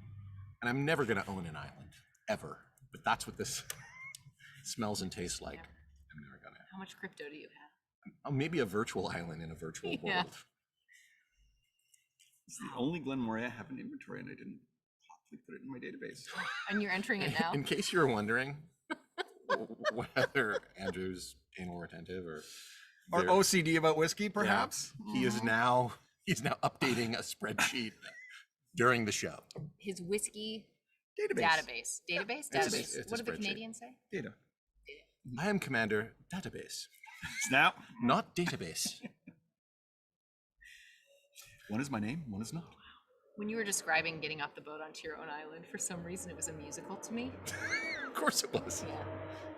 I'm never gonna own an island, ever. But that's what this smells and tastes like. Yeah. I'm never gonna. How much crypto do you have? Oh, maybe a virtual island in a virtual Yeah. world. It's the only Glen Moray I have in inventory, and I didn't properly put it in my database. And you're entering it now? In case you were wondering whether Andrew's anal retentive or OCD about whiskey, perhaps. Yeah, he's now updating a spreadsheet during the show. His whiskey Database. It's What a do the spreadsheet. Canadians say? Data. I am Commander Database, Snap. not database. One is my name, one is not. When you were describing getting off the boat onto your own island, for some reason it was a musical to me. Of course it was. Yeah.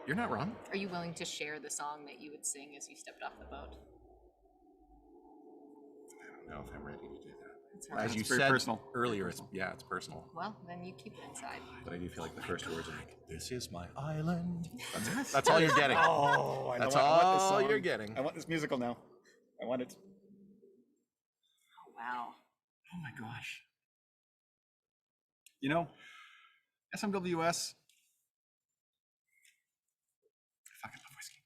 You're not wrong. Are you willing to share the song that you would sing as you stepped off the boat? I don't know if I'm ready to do that. It's all right. As you It's very said personal. earlier, it's personal. Well, then you keep it inside. But I do feel like the first words are like, "This is my island." That's all you're getting. Oh, I That's know. I want this all song. you're getting. I want this musical now. I want it. Oh, wow. Oh my gosh. You know, SMWS. I fucking love whiskey.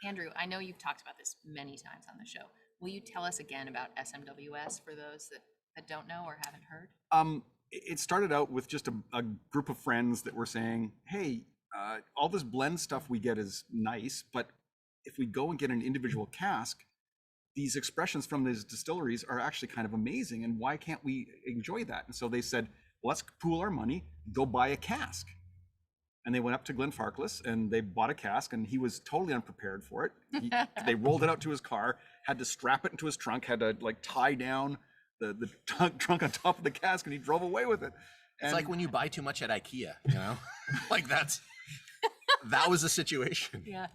Andrew, I know you've talked about this many times on the show. Will you tell us again about SMWS for those that don't know or haven't heard? It started out with just a group of friends that were saying, hey, all this blend stuff we get is nice, but if we go and get an individual cask, these expressions from these distilleries are actually kind of amazing, and why can't we enjoy that? And so they said, well, let's pool our money, go buy a cask. And they went up to Glenfarclas and they bought a cask, and he was totally unprepared for it. They rolled it out to his car, had to strap it into his trunk, had to like tie down the trunk on top of the cask, and he drove away with it. It's like when you buy too much at IKEA, you know? Like that was the situation. Yeah.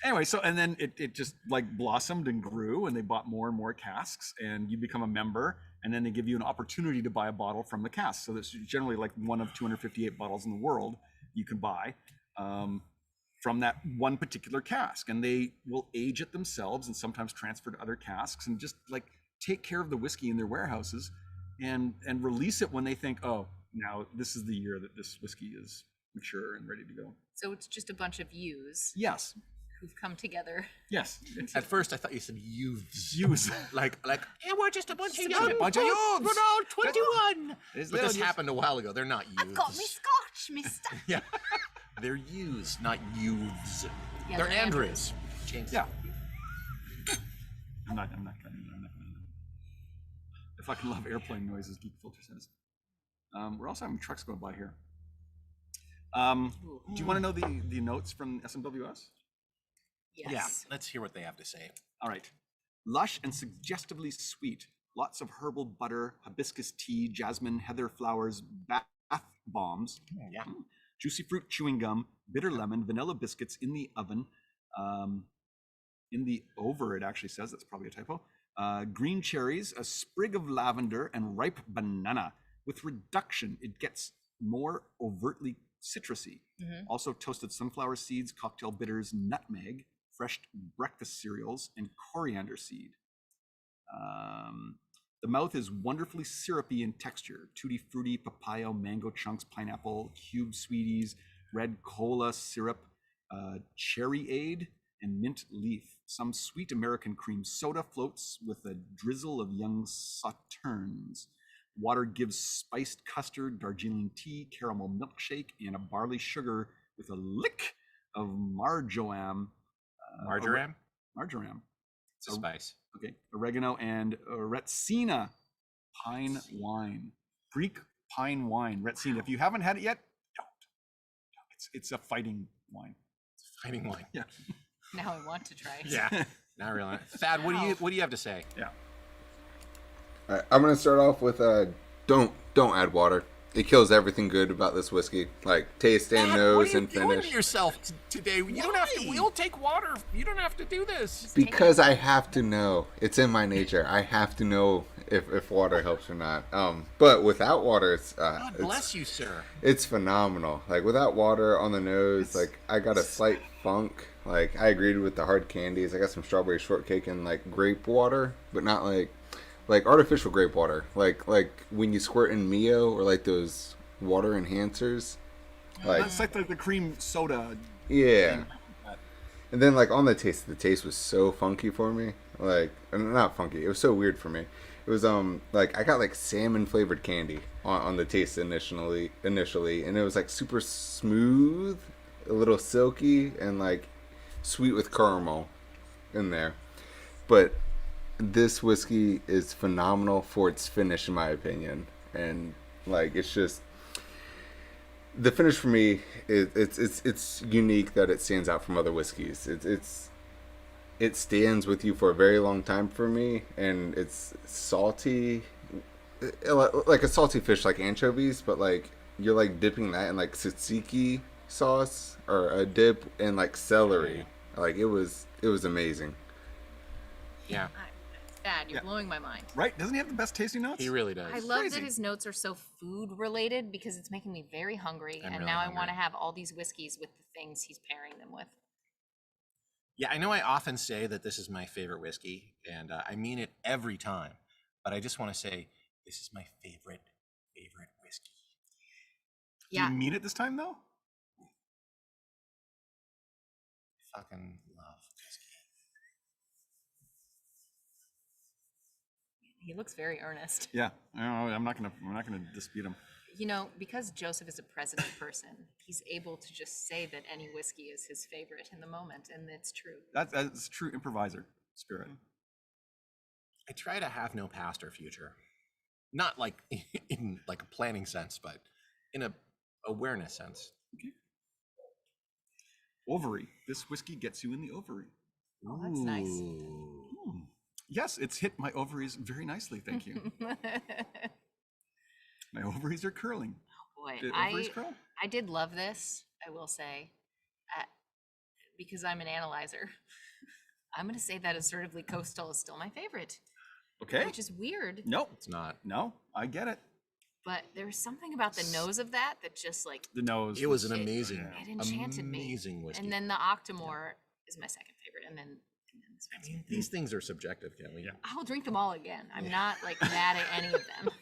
Anyway, so and then it just like blossomed and grew, and they bought more and more casks, and you become a member, and then they give you an opportunity to buy a bottle from the cask. So that's generally like one of 258 bottles in the world you can buy from that one particular cask, and they will age it themselves and sometimes transfer to other casks and just like take care of the whiskey in their warehouses and release it when they think, oh, now this is the year that this whiskey is mature and ready to go. So it's just a bunch of yous Yes. who've come together. Yes. At first, I thought you said youths. Youths. Like, yeah, we're just a bunch of Just a young bunch of folks. youths. We're all 21. It's But this little happened a while ago. They're not youths. I've got me scotch, mister. Yeah. They're youths, not youths. Yeah, they're they're Andrews. James. Yeah. I'm not gonna. I fucking love airplane noises, Geek Filter says. We're also having trucks going by here. Do you want to know the notes from SMWS? Yes. Yeah. Let's hear what they have to say. All right. Lush and suggestively sweet. Lots of herbal butter, hibiscus tea, jasmine, heather flowers, bath bombs. Yeah. Juicy fruit chewing gum, bitter lemon, vanilla biscuits in the oven. In the over, it actually says, that's probably a typo. Green cherries, a sprig of lavender, and ripe banana. With reduction, it gets more overtly citrusy. Mm-hmm. Also toasted sunflower seeds, cocktail bitters, nutmeg, fresh breakfast cereals, and coriander seed. The mouth is wonderfully syrupy in texture. Tutti frutti, papaya, mango chunks, pineapple, cube sweeties, red cola syrup, cherry aid, and mint leaf. Some sweet American cream soda floats with a drizzle of young sauternes. Water gives spiced custard, Darjeeling tea, caramel milkshake, and a barley sugar with a lick of marjoram. Marjoram? Marjoram. It's a spice. Okay, oregano and Retsina pine wine, Greek pine wine. Retsina. If you haven't had it yet, don't. It's a fighting wine. It's fighting wine. Yeah. Now I want to try it. Yeah. Now I realize. Thad, what do you have to say? Yeah. All right, I'm gonna start off with don't add water. It kills everything good about this whiskey, like taste and Thad, nose what are you and doing finish. to yourself today? You don't have to. We'll take water. You don't have to do this. Because I have to know. It's in my nature. I have to know if water helps or not. But without water, God bless you, sir. it's phenomenal. Like without water on the nose, like I got a slight funk. Like I agreed with the hard candies. I got some strawberry shortcake and like grape water, but not like artificial grape water. Like when you squirt in Mio or like those water enhancers. Like It's like the cream soda. yeah. And then like on the taste was so funky for me. Like not funky. It was so weird for me. It was like I got like salmon flavored candy on the taste initially, and it was like super smooth, a little silky, and like sweet with caramel in there. But this whiskey is phenomenal for its finish, in my opinion, and like it's just the finish for me is it's unique that it stands out from other whiskeys. It stands with you for a very long time for me, and it's salty, like a salty fish, like anchovies, but like you're like dipping that in like tzatziki sauce or a dip in like celery. Like it was amazing. Yeah, Thad, you're Yeah. blowing my mind. Right? Doesn't he have the best tasting notes? he really does. I love Crazy. that his notes are so food related because it's making me very hungry, I'm and really now I hungry. want to have all these whiskeys with the things he's pairing them with. Yeah, I know I often say that this is my favorite whiskey, and I mean it every time. But I just want to say this is my favorite whiskey. Do Yeah, you mean it this time though? Fucking love whiskey. he looks very earnest. Yeah. I don't know, I'm not gonna dispute him. You know, because Joseph is a president person, he's able to just say that any whiskey is his favorite in the moment, and it's true. That's true improviser spirit. I try to have no past or future, not like in like a planning sense, but in a awareness sense. Ovary. This whiskey gets you in the ovary. Oh, that's nice. Ooh. Yes, it's hit my ovaries very nicely. Thank you. My ovaries are curling. Boy, Did ovaries curl? I did love this, I will say, because I'm an analyzer. I'm going to say that Assertively Coastal is still my favorite, Okay. which is weird, Nope. It's not. No, I get it. but there's something about the nose of that just like, The nose. It was an It- amazing, it enchanted me. amazing whiskey. and then the Octomore is my second favorite, and then this I one's mean, these things are subjective, Kelly. Yeah. I'll drink them all again. I'm not like mad at any of them.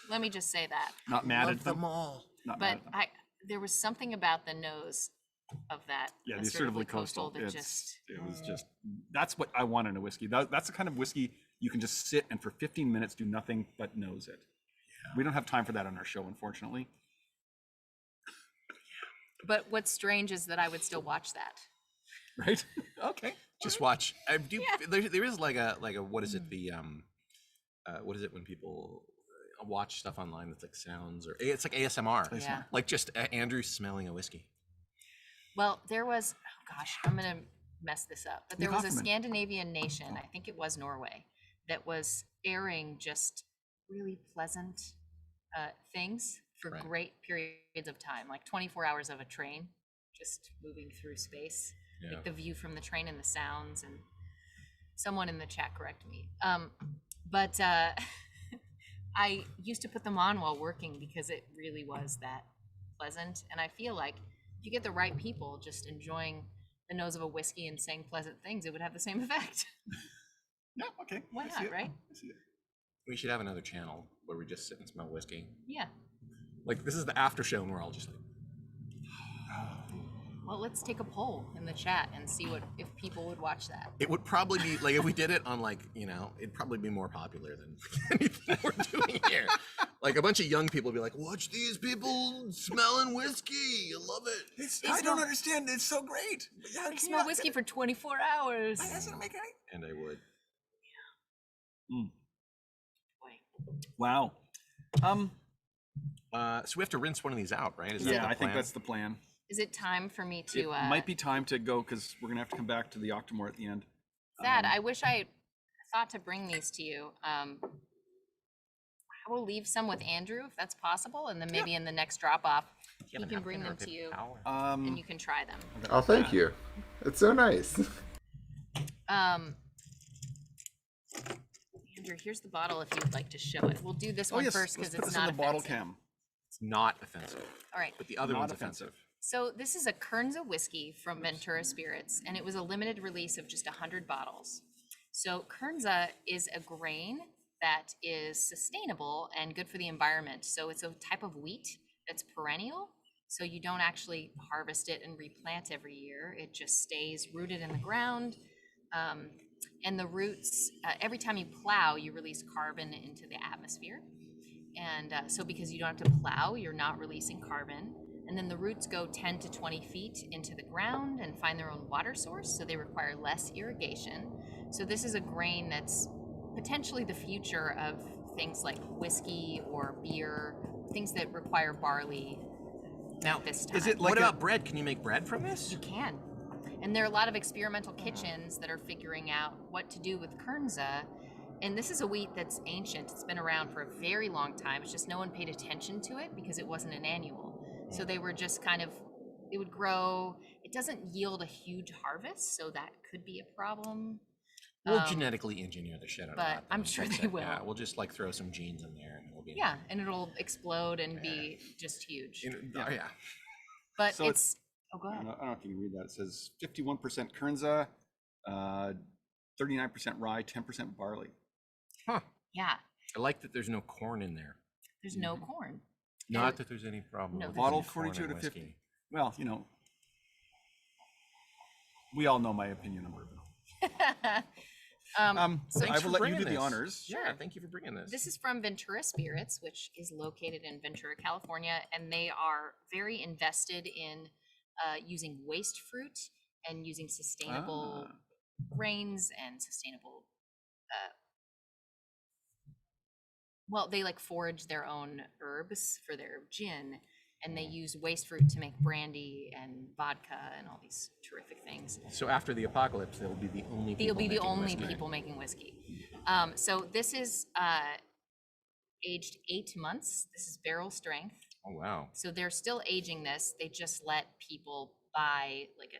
Let me just say that. Not mad Love at them. all. Not But mad at them. there was something about the nose of that Yeah, the Assertively Assertively Coastal. that just It was just, that's what I want in a whiskey. That's the kind of whiskey you can just sit and for 15 minutes do nothing but nose it. We don't have time for that on our show, unfortunately. But what's strange is that I would still watch that. Right? Okay. Just watch. I do. Yeah. There is like a what is it? The what is it when people watch stuff online that's like sounds or it's like ASMR. Yeah. Like just Andrew smelling a whiskey. Well, there was, oh gosh, I'm gonna mess this up, but there Nick was a Offerman. Scandinavian nation, I think it was Norway, that was airing just really pleasant things for Right. great periods of time, like 24 hours of a train just moving through space. Yeah. Like the view from the train and the sounds, and someone in the chat correct me. But I used to put them on while working because it really was that pleasant. And I feel like if you get the right people just enjoying the nose of a whiskey and saying pleasant things, it would have the same effect. Yeah, okay. Why I see not, it. right? I see it. We should have another channel where we just sit and smell whiskey. Yeah. Like this is the after show, and we're all just like, Well, let's take a poll in the chat and see if people would watch that. it would probably be like if we did it on like it'd probably be more popular than anything we're doing here. Like a bunch of young people would be like, watch these people smelling whiskey. I love it. I don't understand. It's so great. Yeah, I smell whiskey for 24 hours. It doesn't make any. And I would. Boy. Wow. So we have to rinse one of these out, right? Is that Yeah, the I think plan? that's the plan. Is it time for me It to might be time to go because we're gonna have to come back to the Octomore at the end. Thad, I wish I thought to bring these to you. I will leave some with Andrew if that's possible, and then maybe in the next drop off, he have a can bring napkin or them a to you towel? and you can try them. Oh, thank you. It's so nice. Andrew, here's the bottle if you'd like to show it. We'll do this Oh one yes, first let's because put it's this in not the bottle offensive. cam. It's not offensive, All right. but the other Not one's offensive. offensive. So this is a Kernza whiskey from Ventura Spirits, and it was a limited release of just 100 bottles. So Kernza is a grain that is sustainable and good for the environment. So it's a type of wheat that's perennial. So you don't actually harvest it and replant every year. It just stays rooted in the ground. And the roots, every time you plow, you release carbon into the atmosphere. And so because you don't have to plow, you're not releasing carbon. And then the roots go 10 to 20 feet into the ground and find their own water source, so they require less irrigation. So this is a grain that's potentially the future of things like whiskey or beer, things that require barley. Now, this time. Is it what about bread? Can you make bread from this? You can. And there are a lot of experimental kitchens that are figuring out what to do with kernza. And this is a wheat that's ancient. It's been around for a very long time. It's just no one paid attention to it because it wasn't an annual. So they were just kind of, it would grow. It doesn't yield a huge harvest, so that could be a problem. We'll genetically engineer the shit out of but that. I'm sure they will. Yeah, we'll just like throw some genes in there and it'll be. Yeah, and it'll explode and be just huge. Oh, yeah. But So it's, oh, go I ahead. don't know if you can read that. It says 51% Kernza, 39% rye, 10% barley. Huh. Yeah, I like that there's no corn in there. there's no corn. Not that there's any problem No, with there's Bottle using corn 42 in to 50. whiskey. Well, you know, we all know my opinion on bourbon. So I Thanks will for let you bringing do the this. honors. Yeah, thank you for bringing this. this is from Ventura Spirits, which is located in Ventura, California, and they are very invested in using waste fruit and using sustainable grains and sustainable. Well, they like forage their own herbs for their gin, and they use waste fruit to make brandy and vodka and all these terrific things. So after the apocalypse, they'll be the only people They'll be the making only whiskey. people making whiskey. So this is aged 8 months. This is barrel strength. Oh, wow. So they're still aging this. They just let people buy like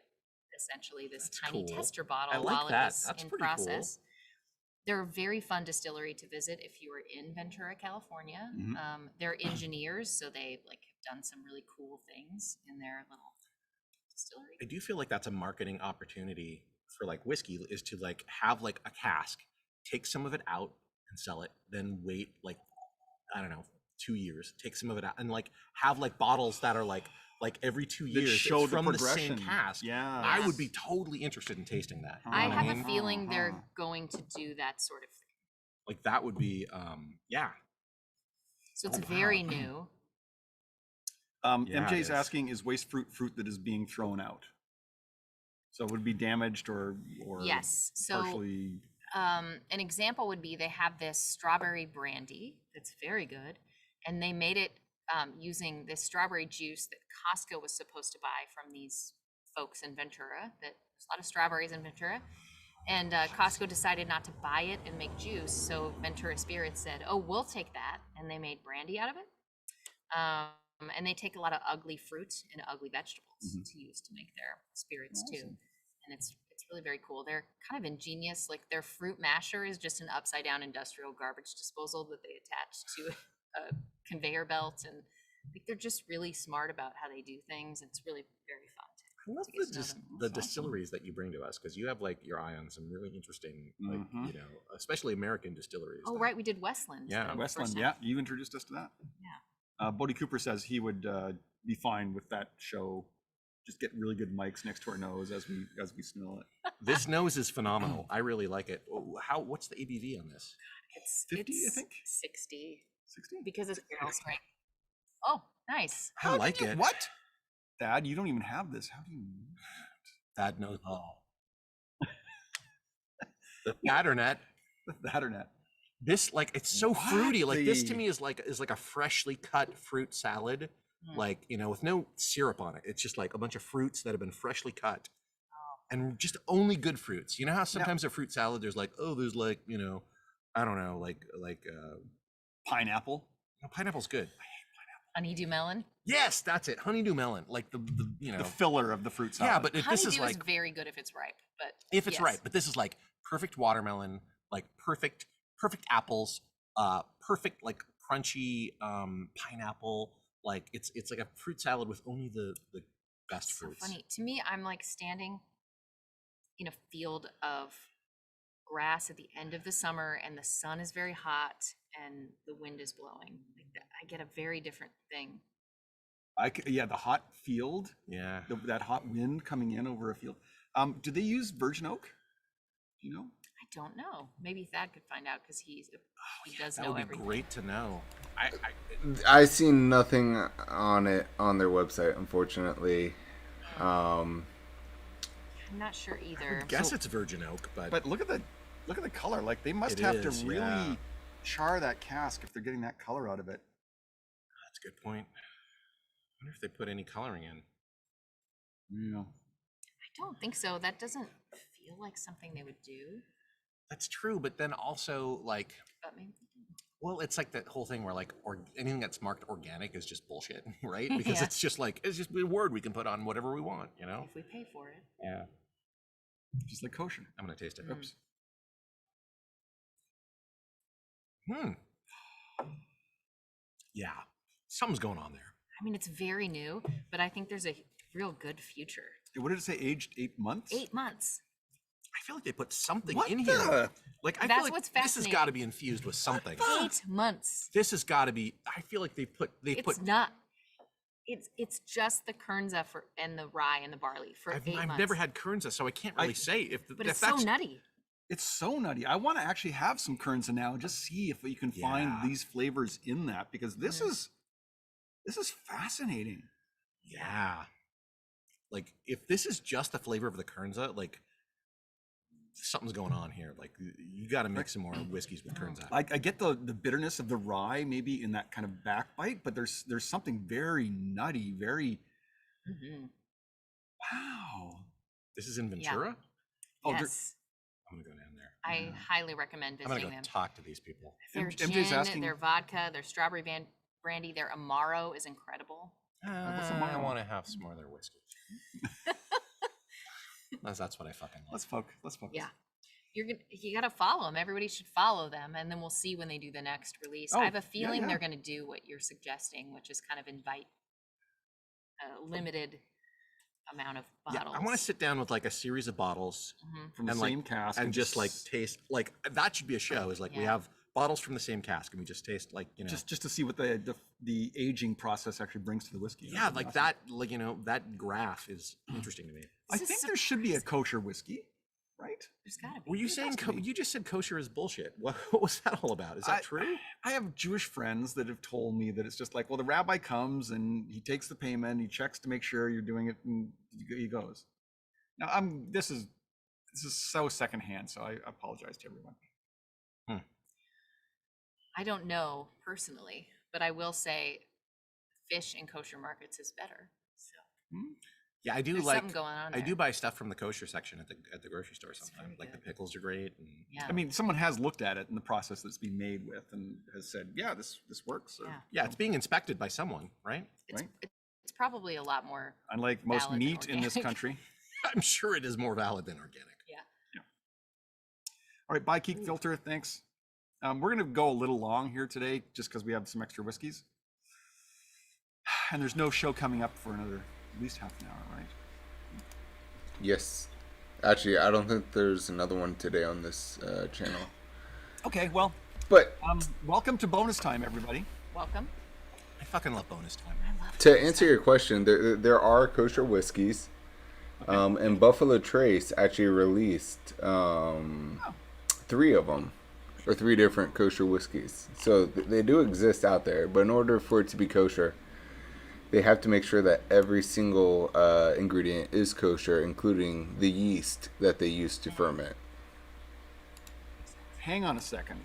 essentially this That's tiny cool. tester bottle I like while that. it was That's in pretty cool. process. They're a very fun distillery to visit if you were in Ventura, California. They're engineers, so they like have done some really cool things in their little distillery. I do feel like that's a marketing opportunity for like whiskey, is to like have like a cask, take some of it out and sell it, then wait like, I don't know, 2 years, take some of it out and like have like bottles that are like every 2 years show it's the from the same progression. cask. Yeah. I Yes. would be totally interested in tasting that. You know I what have mean? a feeling they're going to do that sort of thing. Like that would be, yeah. So it's Oh, wow. very new. Yeah, MJ's it is. asking, is waste fruit that is being thrown out? So it would be damaged or Yes. So partially. an example would be they have this strawberry brandy that's very good, and they made it using this strawberry juice that Costco was supposed to buy from these folks in Ventura. That there's a lot of strawberries in Ventura, and Costco decided not to buy it and make juice. So Ventura Spirits said, "Oh, we'll take that," and they made brandy out of it. And they take a lot of ugly fruit and ugly vegetables to use to make their spirits too. And it's really very cool. They're kind of ingenious. Like their fruit masher is just an upside down industrial garbage disposal that they attach to a conveyor belt, and like they're just really smart about how they do things. It's really very fun. I love to get to know them. the distilleries that you bring to us, because you have like your eye on some really interesting, like, Mhm. you know, especially American distilleries. Oh, that- right, we did Westland. Yeah. the Westland, first yeah, time. you introduced us to that. Yeah. Bodie Cooper says he would be fine with that show. Just get really good mics next to our nose as we smell it. This nose is phenomenal. I really like it. What's the ABV on this? It's 50, I think? 60 60? because it's barrel strength. Oh, nice. I like it. What? Dad, you don't even have this. How do you know That knows all. The Patternet. that or not? This, like, it's so What? fruity. Like this to The- me is like a freshly cut fruit salad, like, you know, with no syrup on it. It's just like a bunch of fruits that have been freshly cut, and just only good fruits. You know how sometimes a fruit salad there's like, oh, there's like, you know, I don't know, like Pineapple. pineapple's good. Honeydew melon. Yes, that's it. Honeydew melon, like the you know. The filler of the fruit salad. Yeah, but this Honeydew is like very good if it's ripe, but if it's yes. right. But this is like perfect watermelon, like perfect apples, perfect like crunchy pineapple. Like it's like a fruit salad with only the best So fruits. funny. To me, I'm like standing in a field of grass at the end of the summer, and the sun is very hot and the wind is blowing. Like I get a very different thing. Yeah, the hot field, Yeah. that hot wind coming in over a field. Do they use virgin oak? Do you know? I don't know. Maybe Thad could find out because he does That know would be everything. great to know. I see nothing on it on their website, unfortunately. I'm not sure either. I guess it's virgin oak, but But look at the color. Like they must It have to is, really yeah. char that cask if they're getting that color out of it. That's a good point. I wonder if they put any coloring in. Yeah. I don't think so. That doesn't feel like something they would do. That's true, but then also like, But maybe. well, it's like that whole thing where like anything that's marked organic is just bullshit, right? Because Yeah. it's just a word we can put on whatever we want, you know? If we pay for it. Yeah. Just like kosher. I'm gonna taste it. Mm. Oops. Yeah, something's going on there. I mean, it's very new, but I think there's a real good future. What did it say? Aged 8 months? 8 months. I feel like they put something What in the- here. Like I That's feel like what's this has got to fascinating. be infused with something. 8 months. This has got to be. I feel like they put. It's not. It's just the kernza and the rye and the barley for 8 months. I've never had kernza, so I can't really say if. But if it's so that's, nutty. It's so nutty. I want to actually have some kernza now and just see if you can find Yeah. these flavors in that, because this is fascinating. Yeah. Like if this is just the flavor of the kernza, like something's going on here. Like you got to mix some more whiskeys with kernza. I get the bitterness of the rye maybe in that kind of backbite, but there's something very nutty, very Mhm. wow. This is in Ventura. Oh, there- Yes. I'm gonna go down there. I highly recommend I'm gonna visiting go them. talk to these people. Their MJ's gin, asking- their vodka, their strawberry brandy, their Amaro is incredible. what's I Amaro? want to have some more of their whiskey. That's what I fucking love. Let's focus. Yeah. You gotta follow them. Everybody should follow them, and then we'll see when they do the next release. Oh, I have a yeah, feeling yeah. they're gonna do what you're suggesting, which is kind of invite a limited amount of Yeah, bottles. I want to sit down with like a series of bottles From the and, like, same cask and just like taste. Like that should be a show. Is like we Yeah. have bottles from the same cask and we just taste like just to see what the aging process actually brings to the whiskey. yeah, That's like awesome. that. Like that graph is interesting to me. I This is think there should be a kosher whiskey, right? There's gotta be. Were you saying has to be. you just said kosher is bullshit? What was that all about? Is that true? I have Jewish friends that have told me that it's just like, well, the rabbi comes and he takes the payment, he checks to make sure you're doing it, and he goes. Now, this is so secondhand, so I apologize to everyone. I don't know personally, but I will say fish in kosher markets is better. So Yeah, I do there's like. something going on I there. do buy stuff from the kosher section at the grocery store It's sometimes. very Like the good. pickles are great. And Yeah. I mean, someone has looked at it and the process that's being made with, and has said, yeah, this works. Or, Yeah. yeah, it's being inspected by someone, right? It's right? it's probably a lot more. Unlike most valid than meat in this organic. country. I'm sure it is more valid than organic. Yeah. All right, bye, Keek Filter. Thanks. We're going to go a little long here today just because we have some extra whiskeys. And there's no show coming up for another at least half an hour, right? Yes. Actually, I don't think there's another one today on this channel. Okay, well, But welcome to bonus time, everybody. Welcome. I fucking love bonus time. I love to answer your question, there are kosher whiskeys. And Buffalo Trace actually released 3 of them, or 3 different kosher whiskeys. So they do exist out there, but in order for it to be kosher, they have to make sure that every single ingredient is kosher, including the yeast that they use to ferment. Hang on a second.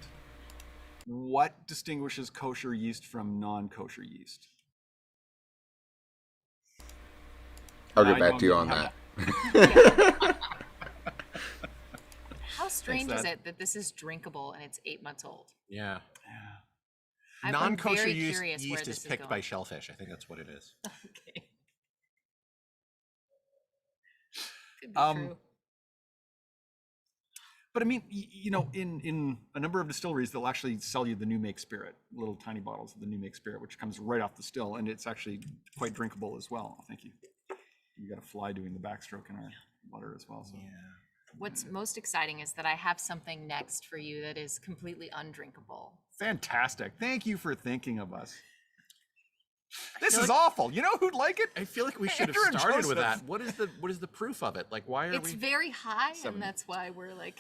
What distinguishes kosher yeast from non-kosher yeast? I'll I get back don't to you know on how that. How strange is Thad. it that this is drinkable and it's 8 months old? Yeah. I'm Non-kosher very yeast, curious where yeast this is is picked by going. shellfish. I think that's what it is. Okay. Could be Um, true. But I mean, you know, in a number of distilleries, they'll actually sell you the new make spirit, little tiny bottles of the new make spirit, which comes right off the still, and it's actually quite drinkable as well. Thank you. You got a fly doing the backstroke in our water as well. So. What's most exciting is that I have something next for you that is completely undrinkable. Fantastic. Thank you for thinking of us. This feel is like- awful. You know who'd like it? I feel like we should have Andrew and started with Joseph. that. What is the proof of it? Like, why are It's we? very high, 7. and that's why we're like,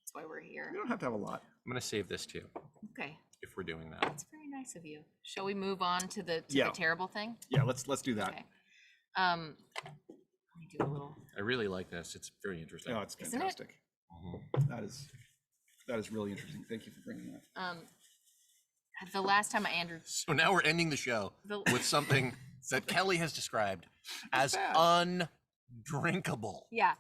that's why we're here. You don't have to have a lot. I'm gonna save this too, Okay, if we're doing that. that's very nice of you. Shall we move on to the Yeah. terrible thing? Yeah, let's do that. Okay. Let me do a little. I really like this. It's very interesting. Oh, it's Isn't it? fantastic. Mhm. That is really interesting. Thank you for bringing that. The last time Andrew, So now we're ending the show the, with something that Kelly has described as bad. undrinkable. yeah.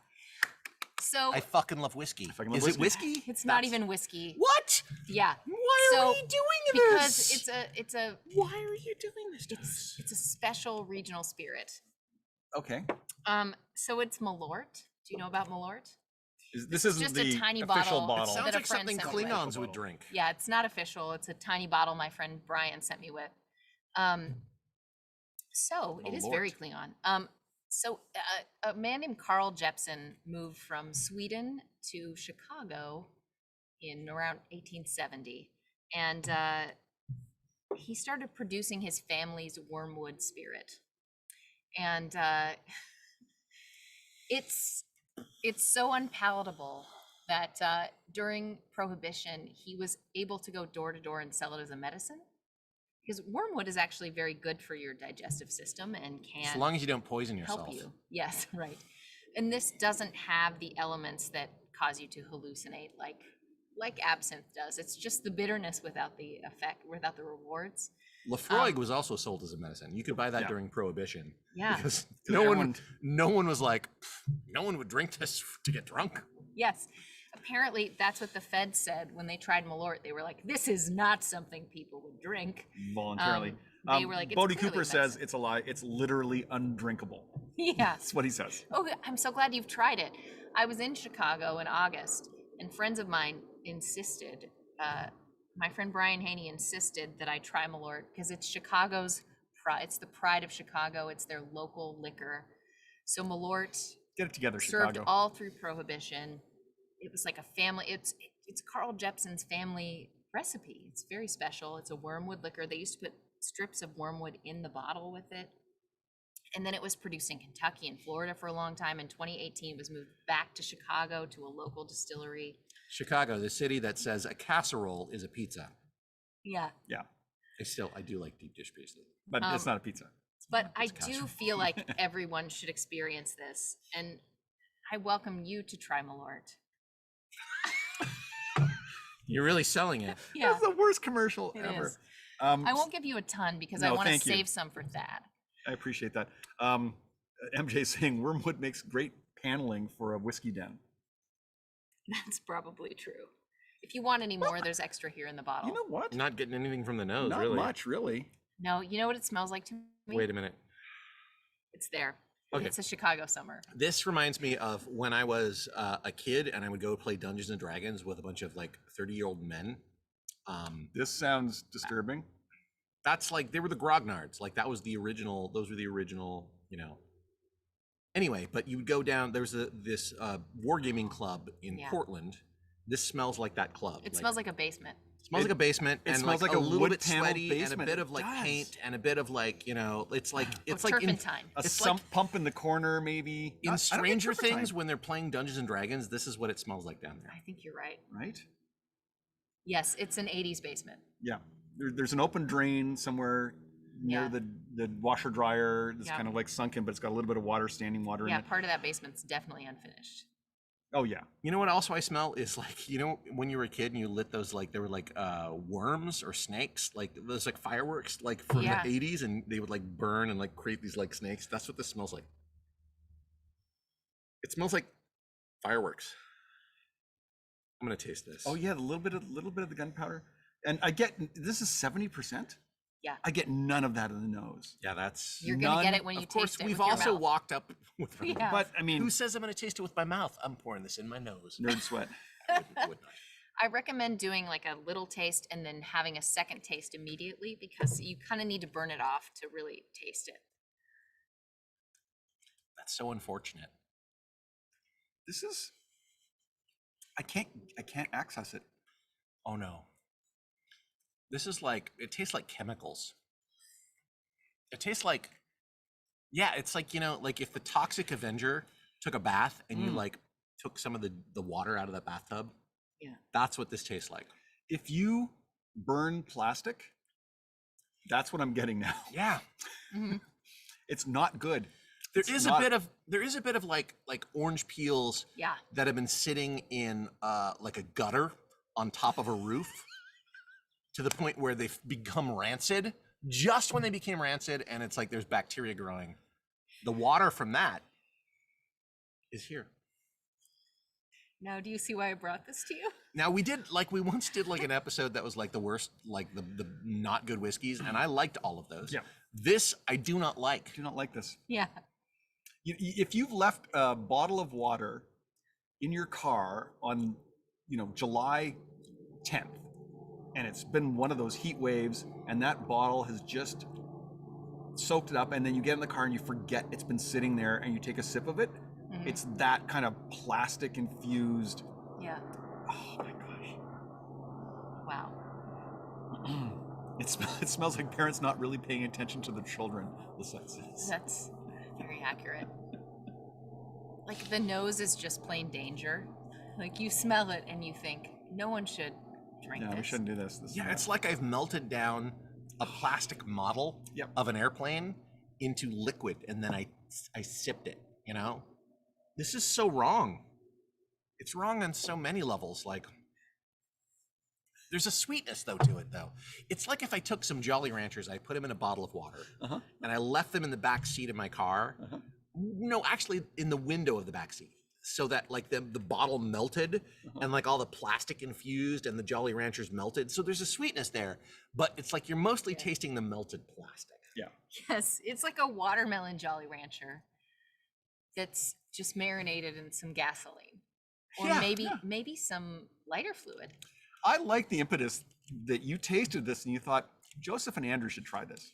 So I fucking love whiskey. fucking love Is it whiskey. whiskey? it's not even whiskey. What? Yeah. Why So, are we doing this? Because it's a Why are you doing this to us? it's a special regional spirit. Okay. So it's Malort. Do you know about Malort? This It's isn't just a the tiny official bottle. bottle. That Sounds a like friend something sent me. Klingons would drink. Yeah, it's not official. It's a tiny bottle my friend Brian sent me with. So it is very Klingon. So a man named Carl Jeppson moved from Sweden to Chicago in around 1870, and he started producing his family's wormwood spirit, and it's so unpalatable that during Prohibition he was able to go door to door and sell it as a medicine, because wormwood is actually very good for your digestive system and can As long as you don't poison yourself. help you. Yes, right. And this doesn't have the elements that cause you to hallucinate like absinthe does. It's just the bitterness without the effect, without the rewards. Lafroig was also sold as a medicine. You could buy that Yeah. during Prohibition. Yeah. Because everyone- no one was like, no one would drink this to get drunk. Yes. Apparently, that's what the feds said when they tried Malort. They were like, "This is not something people would drink." Voluntarily. They were like, "It's Bodie clearly Cooper says medicine." it's a lie. It's literally undrinkable. Yeah. That's what he says. Oh, I'm so glad you've tried it. I was in Chicago in August, and friends of mine insisted, my friend Brian Haney insisted that I try Malort because it's Chicago's pride. It's the pride of Chicago. It's their local liquor. So Malort Get it together, served Chicago. all through Prohibition. It was like a family. It's Carl Jeppson's family recipe. It's very special. It's a wormwood liquor. They used to put strips of wormwood in the bottle with it. And then it was produced in Kentucky and Florida for a long time. In 2018, it was moved back to Chicago to a local distillery. Chicago, the city that says a casserole is a pizza. Yeah. Yeah, I do like deep dish pizza. but it's not a pizza. But I It's do casserole. feel like everyone should experience this. And I welcome you to try Malort. You're really selling it. Yeah, That's the worst commercial it ever. is. Um, I won't give you a ton because I No, want to thank you. save some for Thad. I appreciate that. MJ saying wormwood makes great paneling for a whiskey den. That's probably true. If you want any more, there's extra here in the bottle. You know what? Not getting anything from the nose, Not really. much, really. No, you know what it smells like to me? Wait a minute. It's there. Okay. It's a Chicago summer. This reminds me of when I was a kid and I would go play Dungeons and Dragons with a bunch of like 30-year-old men. This sounds disturbing. That's like, they were the grognards. Like that was the original, those were the original, you know. Anyway, but you would go down, there's this wargaming club in Yeah. Portland. This smells like that club. It smells like a basement. Smells like a basement it and smells like a a little wood bit paneled sweaty and a basement. bit It of like does. paint and a bit of like, you know, it's like It's like in, turpentine. A it's sump pump in the corner, maybe. in I don't get Stranger turpentine, Things when they're playing Dungeons and Dragons, this is what it smells like down there. I think you're right. right? Yes, it's an 80s basement. Yeah. There's an open drain somewhere near Yeah. the washer dryer that's Yeah. kind of like sunken, but it's got a little bit of water, standing water Yeah, in it. part of that basement's definitely unfinished. Oh yeah. You know what also I smell is like, you know, when you were a kid and you lit those, like, there were like worms or snakes, like those like fireworks, like from Yeah. the 80s, and they would like burn and like create these like snakes. That's what this smells like. It smells like fireworks. I'm gonna taste this. Oh yeah, a little bit of the gunpowder. And I get this is 70%. Yeah. I get none of that in the nose. Yeah, that's. You're gonna get None- it when you Of course, taste it we've with your also mouth. walked up with. Yeah. But I mean, Who says I'm gonna taste it with my mouth? I'm pouring this in my nose. nerd sweat. Would not. I recommend doing like a little taste and then having a second taste immediately because you kind of need to burn it off to really taste it. That's so unfortunate. This is I can't access it. Oh no. This is like, it tastes like chemicals. It tastes like, yeah, it's like, you know, like if the Toxic Avenger took a bath and you like took some of the water out of that bathtub. Yeah. That's what this tastes like. If you burn plastic, that's what I'm getting now. Yeah. It's not good. There is a bit of like orange peels Yeah. that have been sitting in like a gutter on top of a roof to the point where they've become rancid just when they became rancid, and it's like there's bacteria growing. The water from that is here. Now, do you see why I brought this to you? Now we once did like an episode that was like the worst, like the not good whiskeys, and I liked all of those. Yeah. This I do not like. I do not like this. Yeah. If you've left a bottle of water in your car on, July 10th, and it's been one of those heat waves, and that bottle has just soaked it up, and then you get in the car and you forget it's been sitting there, and you take a sip of it, it's that kind of plastic infused. Yeah. Oh my gosh. Wow. It smells like parents not really paying attention to their children, the senses. That's very accurate. Like the nose is just plain danger. Like you smell it and you think no one should drink this. We shouldn't do this. Yeah, it's like I've melted down a plastic model of an airplane into liquid, and then I sipped it, This is so wrong. It's wrong on so many levels. Like, there's a sweetness though to it though. It's like if I took some Jolly Ranchers, I put them in a bottle of water, and I left them in the back seat of my car. No, actually in the window of the back seat, so that like the bottle melted and like all the plastic infused and the Jolly Ranchers melted. So there's a sweetness there, but it's like you're mostly tasting the melted plastic. Yeah. Yes, it's like a watermelon Jolly Rancher that's just marinated in some gasoline, or maybe some lighter fluid. I like the impetus that you tasted this and you thought Joseph and Andrew should try this.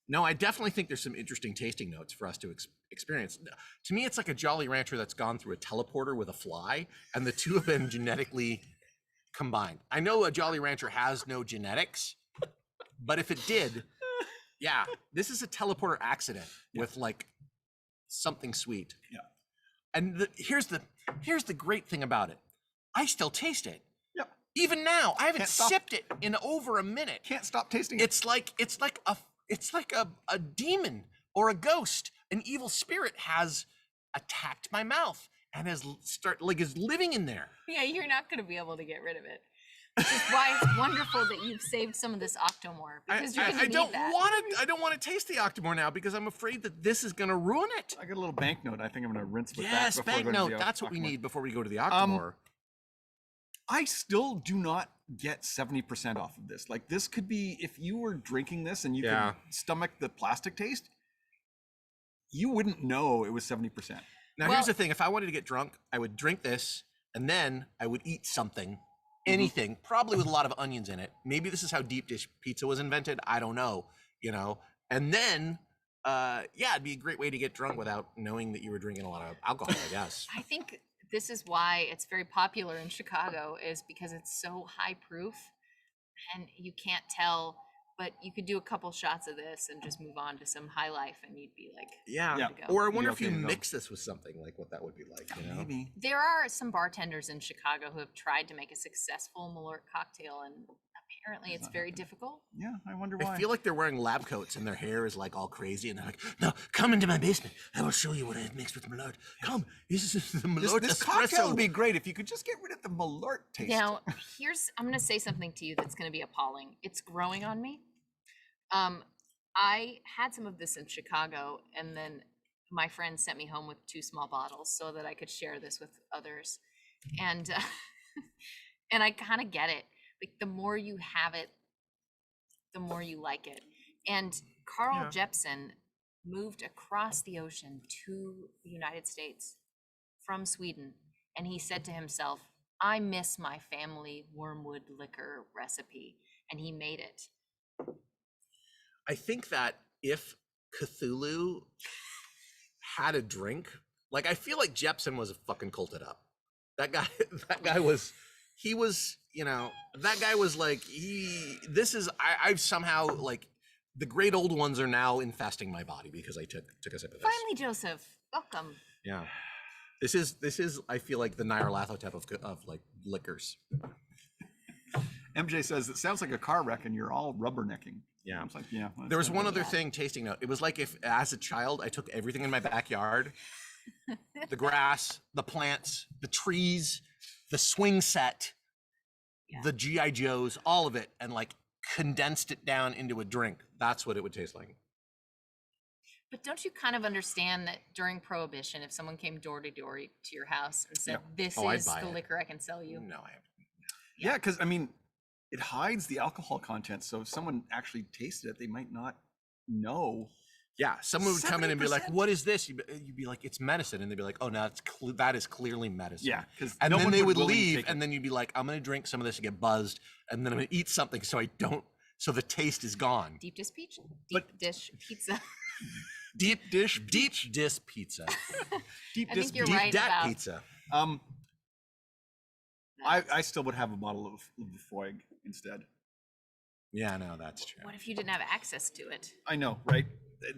No, I definitely think there's some interesting tasting notes for us to experience. To me, it's like a Jolly Rancher that's gone through a teleporter with a fly, and the two have been genetically combined. I know a Jolly Rancher has no genetics, but if it did, yeah, this is a teleporter accident with like something sweet. Yeah. And here's the great thing about it. I still taste it. Yep. Even now, I haven't sipped it in over a minute. Can't stop tasting it. It's like a demon or a ghost, an evil spirit has attacked my mouth and is living in there. Yeah, you're not going to be able to get rid of it. Which is why it's wonderful that you've saved some of this Octomore, because you're going to need that. I don't want to taste the Octomore now because I'm afraid that this is going to ruin it. I got a little banknote. I think I'm going to rinse with that. Yes, banknote. That's what we need before we go to the Octomore. I still do not get 70% off of this. Like, this could be, if you were drinking this and you could stomach the plastic taste, you wouldn't know it was 70%. Now, here's the thing. If I wanted to get drunk, I would drink this and then I would eat something, anything, probably with a lot of onions in it. Maybe this is how deep dish pizza was invented. I don't know, and then, it'd be a great way to get drunk without knowing that you were drinking a lot of alcohol, I guess. I think this is why it's very popular in Chicago, is because it's so high proof and you can't tell, but you could do a couple shots of this and just move on to some high life and you'd be like, yeah. Or I wonder if you mix this with something, like what that would be like, Maybe. There are some bartenders in Chicago who have tried to make a successful Malort cocktail, and apparently it's very difficult. Yeah, I wonder why. I feel like they're wearing lab coats and their hair is like all crazy, and they're like, "No, come into my basement. I will show you what I have mixed with Malort. Come, this is the Malort This espresso." cocktail would be great if you could just get rid of the Malort taste. Now, I'm going to say something to you that's going to be appalling. It's growing on me. I had some of this in Chicago, and then my friend sent me home with 2 small bottles so that I could share this with others. And and I kind of get it. Like, the more you have it, the more you like it. And Carl Jeppson moved across the ocean to the United States from Sweden, and he said to himself, I miss my family wormwood liquor recipe, and he made it. I think that if Cthulhu had a drink, like, I feel like Jeppson was fucking culted up. That guy was, he was, you know, that guy was like, I've somehow like, the great old ones are now infesting my body because I took a sip of this. Finally, Joseph, welcome. Yeah. This is, I feel like the Nyarlathotep of like liquors. MJ says, it sounds like a car wreck and you're all rubbernecking. Yeah. It's like, yeah. There was one other thing, tasting note. It was like if, as a child, I took everything in my backyard, the grass, the plants, the trees, the swing set, the G.I. Joes, all of it, and like condensed it down into a drink. That's what it would taste like. But don't you kind of understand that during Prohibition, if someone came door to door to your house and said, this is the liquor I can sell you? No, I haven't. Yeah, because I mean, it hides the alcohol content. So if someone actually tasted it, they might not know. Yeah, someone would come in and be like, 70%? "What is this?" You'd be like, "It's medicine," and they'd be like, "Oh, no, that is clearly medicine." Yeah, because and then they would leave, and then you'd be like, "I'm gonna drink some of this and get buzzed, and then I'm gonna eat something so I don't, so the taste is gone." Deep dish pizza. Deep dish pizza. Deep dish pizza. I think you're right about pizza. I still would have a bottle of Lafroig instead. Yeah, no, that's true. What if you didn't have access to it? I know, right?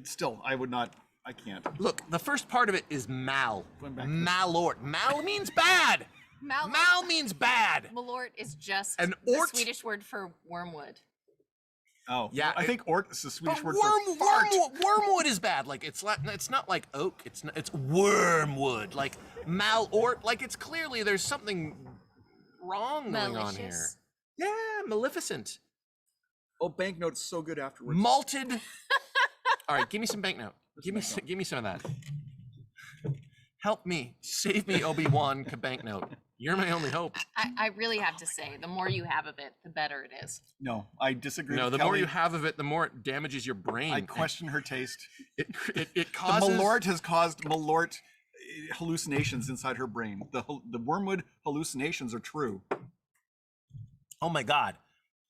Still, I would not. I can't. Look, the first part of it is mal. Going back to Malort. Mal means bad. Mal means bad. Malort is just An the ort- Swedish word for wormwood. Oh, Yeah, I think ort is the Swedish But word for fart. wormwood is bad. Like it's not like oak. It's wormwood. Like malort. Like it's clearly there's something wrong going on here. Malicious. Yeah, maleficent. Oh, banknote's so good afterwards. Malted. All right, give me some banknote. Give me some of that. Help me, save me, Obi-Wan banknote. You're my only hope. I really have to say, the more you have of it, the better it is. No, I disagree. No, with the Kelly. more you have of it, the more it damages your brain. I question her taste. It causes. The Malort has caused Malort hallucinations inside her brain. The wormwood hallucinations are true. Oh my God,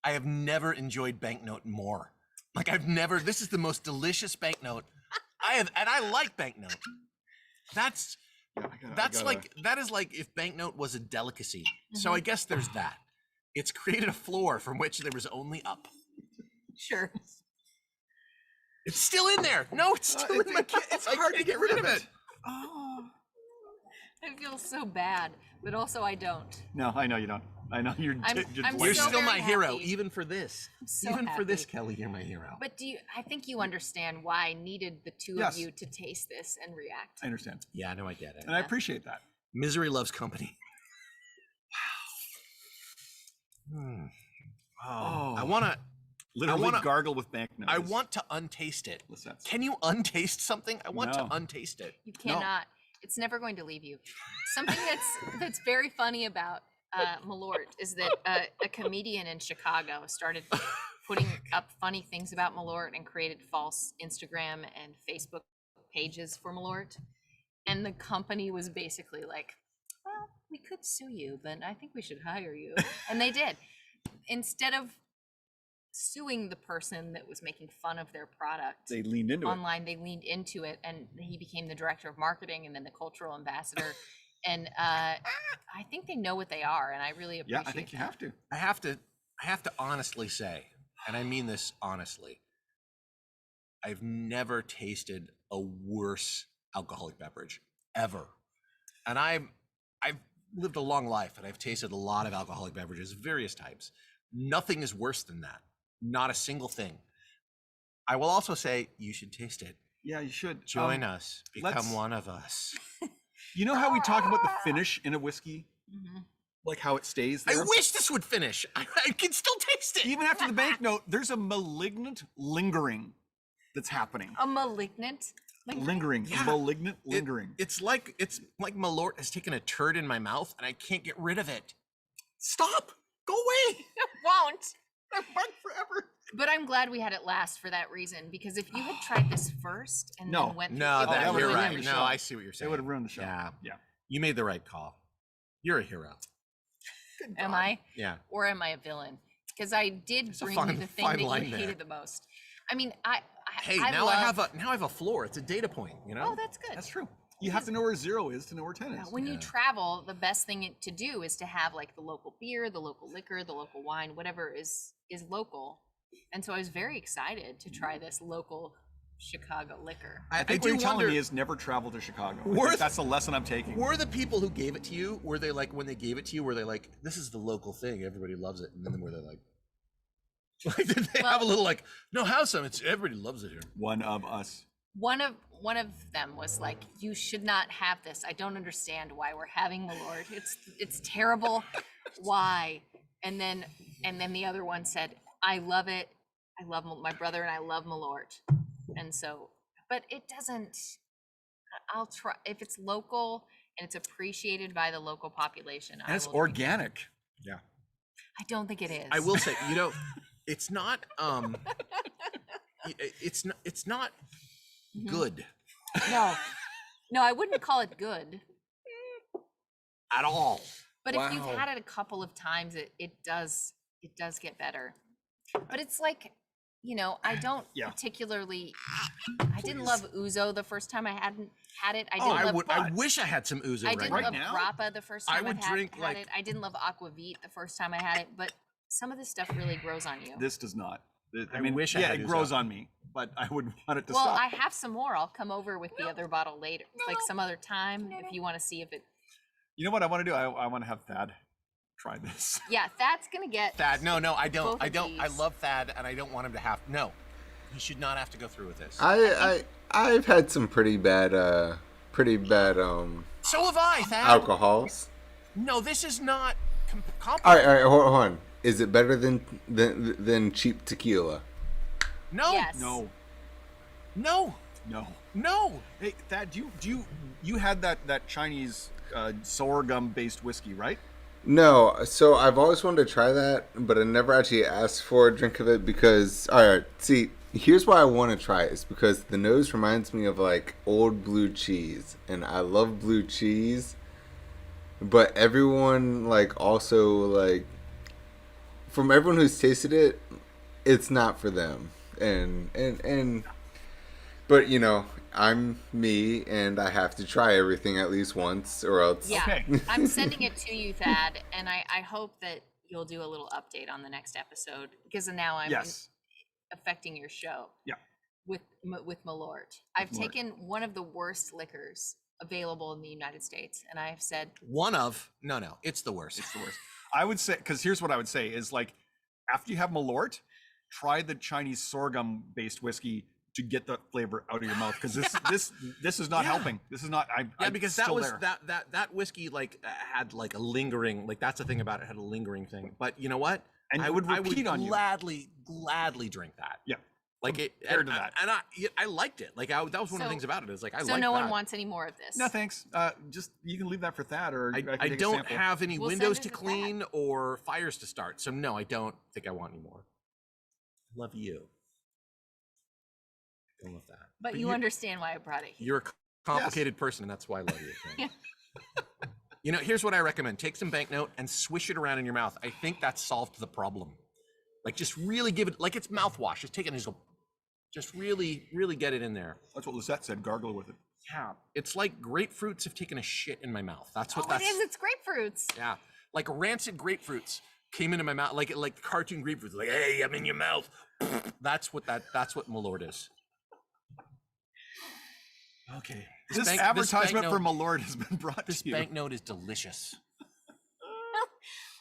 I have never enjoyed banknote more. Like this is the most delicious banknote I have, and I like banknote. That's that is like if banknote was a delicacy. So I guess there's that. It's created a floor from which there was only up. Sure. It's still in there. No, it's still in my kit. It's hard to get rid of it. Oh. I feel so bad, but also I don't. No, I know you don't. I know you're. I'm You're so still my very hero, happy. even for this. So even for this, happy. Kelly, you're my hero. But I think you understand why I needed the two Yes. of you to taste this and react. I understand, Yeah, no, I get it. and I appreciate that. Misery loves company. Wow. Oh, I want to. literally gargle with banknotes. I want to untaste it. Lisette. Can you untaste something? I want No. to untaste it. You cannot. It's never going to leave you. Something that's very funny about Malort is that a comedian in Chicago started putting up funny things about Malort and created false Instagram and Facebook pages for Malort. And the company was basically like, well, we could sue you, but I think we should hire you. And they did. Instead of suing the person that was making fun of their product They leaned into it. online, they leaned into it, and he became the director of marketing and then the cultural ambassador. And I think they know what they are, and I really appreciate Yeah, I think you have to. I have to honestly say, and I mean this honestly, I've never tasted a worse alcoholic beverage ever. And I've lived a long life, and I've tasted a lot of alcoholic beverages, various types. Nothing is worse than that. Not a single thing. I will also say you should taste it. Yeah, you should. Join us. Become let's- one of us. You know how we talk about the finish in a whiskey? Mm-hmm. Like how it stays I there? wish this would finish. I can still taste it. Even after the banknote, there's a malignant lingering that's happening. A malignant. Lingering. Yeah. Malignant lingering. It's like Malort has taken a turd in my mouth and I can't get rid of it. Stop. Go away. It won't. I'm bugged forever. But I'm glad we had it last for that reason, because if you had tried this first and No. then went through No, it, that that would've you're ruined right. the No, show. I see what you're They saying. would have ruined the show. Yeah. Yeah. You made the right call. You're a hero. am I? Yeah. Or am I a villain? Because I did There's a bring fine- you the thing fine that you line there. hated the most. I mean, I Hey, I now love, I have a floor. It's a data point, you know? Oh, that's good. That's true. You have to know where 0 is to know where 10 is. When you travel, the best thing to do is to have like the local beer, the local liquor, the local wine, whatever is local. And so I was very excited to try this local Chicago liquor. I think what you're telling me is never travel to Chicago. That's the lesson I'm taking. Were the people who gave it to you, were they like, when they gave it to you, were they like, this is the local thing, everybody loves it? And then were they like did they have a little like, no, have some, everybody loves it here. One of us. One of them was like, you should not have this. I don't understand why we're having Malort. It's terrible. Why? And then the other one said, I love it. I love my brother and I love Malort. And so, but it doesn't, I'll try, if it's local and it's appreciated by the local population. And it's organic. Yeah. I don't think it is. I will say, it's not, it's not good. No, I wouldn't call it good. At all. But if you've had it a couple of times, it does get better. But it's like, I don't particularly, I didn't love Ouzo the first time I hadn't had it. I wish I had some Ouzo right now. I didn't love now. Grappa the first time I had it. I didn't love Aquavit the first time I had it, but some of this stuff really grows on you. This does not. I wish I had it grows on me, but I would want it to stop. Well, I have some more. I'll come over with the other bottle later, like some other time, if you want to see if it. You know what I want to do? I want to have Thad try this. Yeah, Thad's gonna get. Thad, no, I don't. I love Thad, and I don't want him to have. No, he should not have to go through with this. I've had some pretty bad. So have I, Thad. Alcohols. No, this is not. All right, hold on. Is it better than cheap tequila? No. Yes. No. Hey, Thad, you had that Chinese sorghum based whiskey, right? No. So I've always wanted to try that, but I never actually asked for a drink of it because, all right, see, here's why I want to try it. Is because the nose reminds me of like old blue cheese, and I love blue cheese, but everyone like also like. From everyone who's tasted it, it's not for them. But I'm me and I have to try everything at least once or else. Yeah. Okay. I'm sending it to you, Thad, and I hope that you'll do a little update on the next episode because now I'm affecting your show. Yeah. With Malort. I've taken one of the worst liquors available in the United States, and I've said no, it's the worst. It's the worst. I would say, because here's what I would say is like, after you have Malort, try the Chinese sorghum based whiskey to get the flavor out of your mouth. Because this is not helping. This is not. Because that was that whiskey like had like a lingering, like that's the thing about it, had a lingering thing. But you know what? And I would gladly drink that. Yeah. Like it, and I liked it. Like that was one of the things about it. Is like I like. So no one wants any more of this. No thanks. Just you can leave that for Thad, or I don't have any windows to clean or fires to start. So no, I don't think I want any more. Love you. I don't love that. But you understand why I brought it here. You're a complicated person, and that's why I love you. Here's what I recommend: take some banknote and swish it around in your mouth. I think that solved the problem. Like just really give it like it's mouthwash. Just take it and just go. Just really, really get it in there. That's what Lisette said. Gargle with it. Yeah, it's like grapefruits have taken a shit in my mouth. That's what it is. It's grapefruits. Yeah, like rancid grapefruits came into my mouth, like cartoon grapefruits. Like, hey, I'm in your mouth. That's what Malort is. Okay. This advertisement for Malort has been brought to you. This banknote is delicious.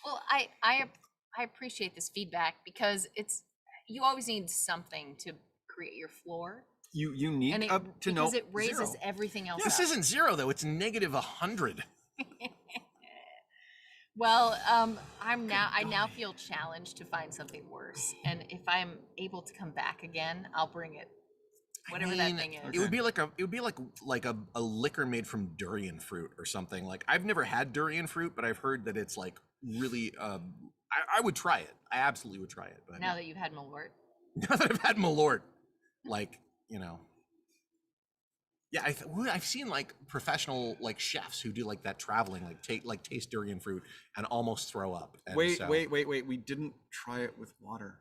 Well, I appreciate this feedback because you always need something to create your floor. You need to know because it raises everything else. This isn't 0 though; it's -100. Well, I now feel challenged to find something worse, and if I'm able to come back again, I'll bring it. Whatever that thing is. It would be like a liquor made from durian fruit or something. Like I've never had durian fruit, but I've heard that it's like really. I would try it. I absolutely would try it. But now that you've had Malort. Now that I've had Malort, like yeah, I've seen like professional like chefs who do like that traveling, like taste durian fruit and almost throw up. And wait! We didn't try it with water.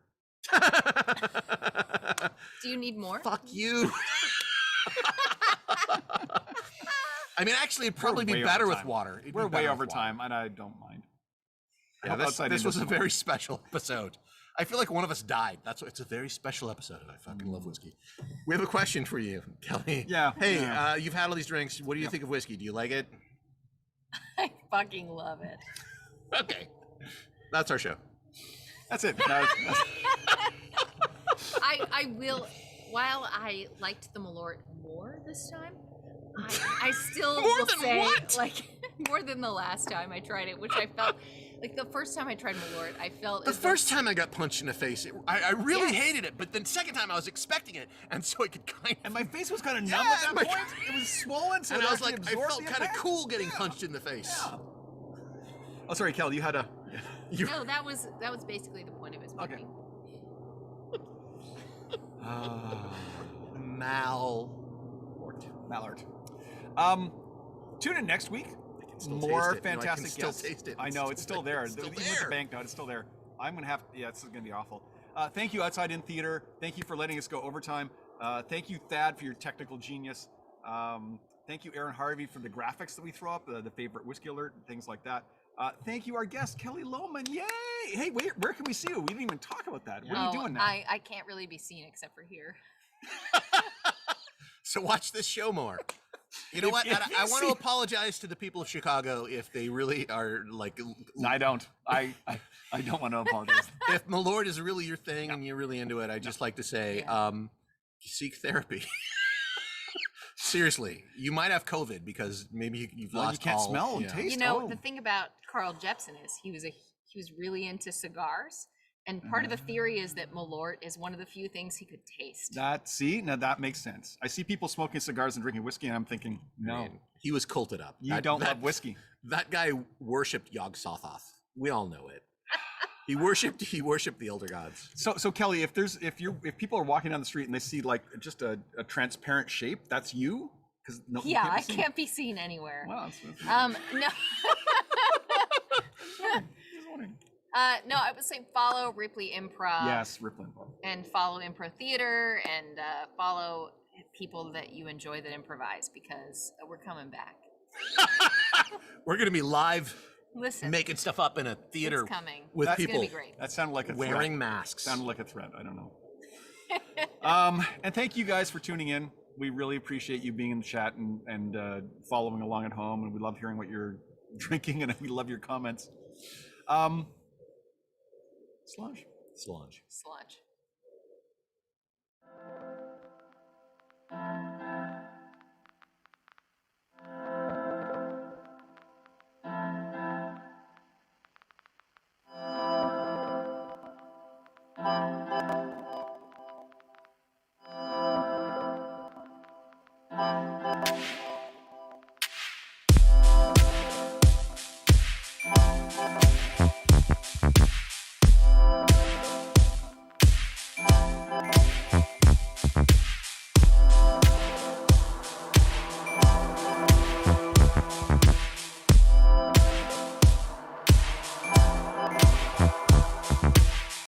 Do you need more? Fuck you. I mean, actually, it'd probably be way better over with time. water. It'd be We're way better over with water. time, and I don't mind. Yeah, Outside this was a industry. very special episode. I feel like one of us died. That's what, it's a very special episode. I fucking love whiskey. We have a question for you, Kelly. Yeah. Hey, yeah. you've had all these drinks. What do you think of whiskey? Do you like it? I fucking love it. Okay. That's our show. That's it. I will, while I liked the Malort more this time, I still More will than say, what? like, more than the last time I tried it, which I felt, like the first time I tried Malort, I felt The as though- first time I got punched in the face, I really Yes. hated it. But then second time I was expecting it, and so I could kind of. And my face was kind of numb Yeah, at that my- point. It was swollen, so And it I was actually like, I absorbed felt the kind of impact. cool getting punched in the face. Yeah. Oh, sorry, Kel, you had a. You, No, that was basically the point of his Okay. movie. Mallard. Tune in next week. still More taste it. No, I can fantastic still guests. taste it. I know it's still there. It's still Even with there. the banknote, it's still there. I'm gonna have. Yeah, it's gonna be awful. Thank you, Outside In Theater. Thank you for letting us go overtime. Thank you, Thad, for your technical genius. Thank you, Aaron Harvey, for the graphics that we throw up, the favorite whiskey alert, and things like that. Thank you, our guest, Kelly Lohman. Yay! Hey, wait, where can we see you? We didn't even talk about that. What are you doing now? I can't really be seen except for here. So watch this show more. You know what? if And you I want to see- apologize to the people of Chicago if they really are like. No, I don't. I don't want to apologize. If Malort is really your thing and you're really into it, I just like to say, seek therapy. Seriously, you might have COVID because maybe you've Well, you lost can't all. smell and yeah. taste. You know, Oh. the thing about Carl Jepsen is he was really into cigars, and part of the theory is that Malort is one of the few things he could taste. Now that makes sense. I see people smoking cigars and drinking whiskey, and I'm thinking, no, Man, he was culted up. you don't love whiskey. That guy worshipped Yog Sothoth. We all know it. He worshipped the elder gods. So Kelly, if people are walking down the street and they see like just a transparent shape, that's you? Because no, you Yeah, be I seen? can't be seen anywhere. Wow, No. No, I would say follow Ripley Improv. yes, Riplin. And follow Improv Theater and follow people that you enjoy that improvise because we're coming back. We're gonna be live Listen, making stuff up in a theater it's coming. with It's people gonna be great. That sounded like a wearing threat. masks. Sounded like a threat. I don't know. And thank you guys for tuning in. We really appreciate you being in the chat and following along at home, and we love hearing what you're drinking, and we love your comments. Sludge. Sludge. Sludge.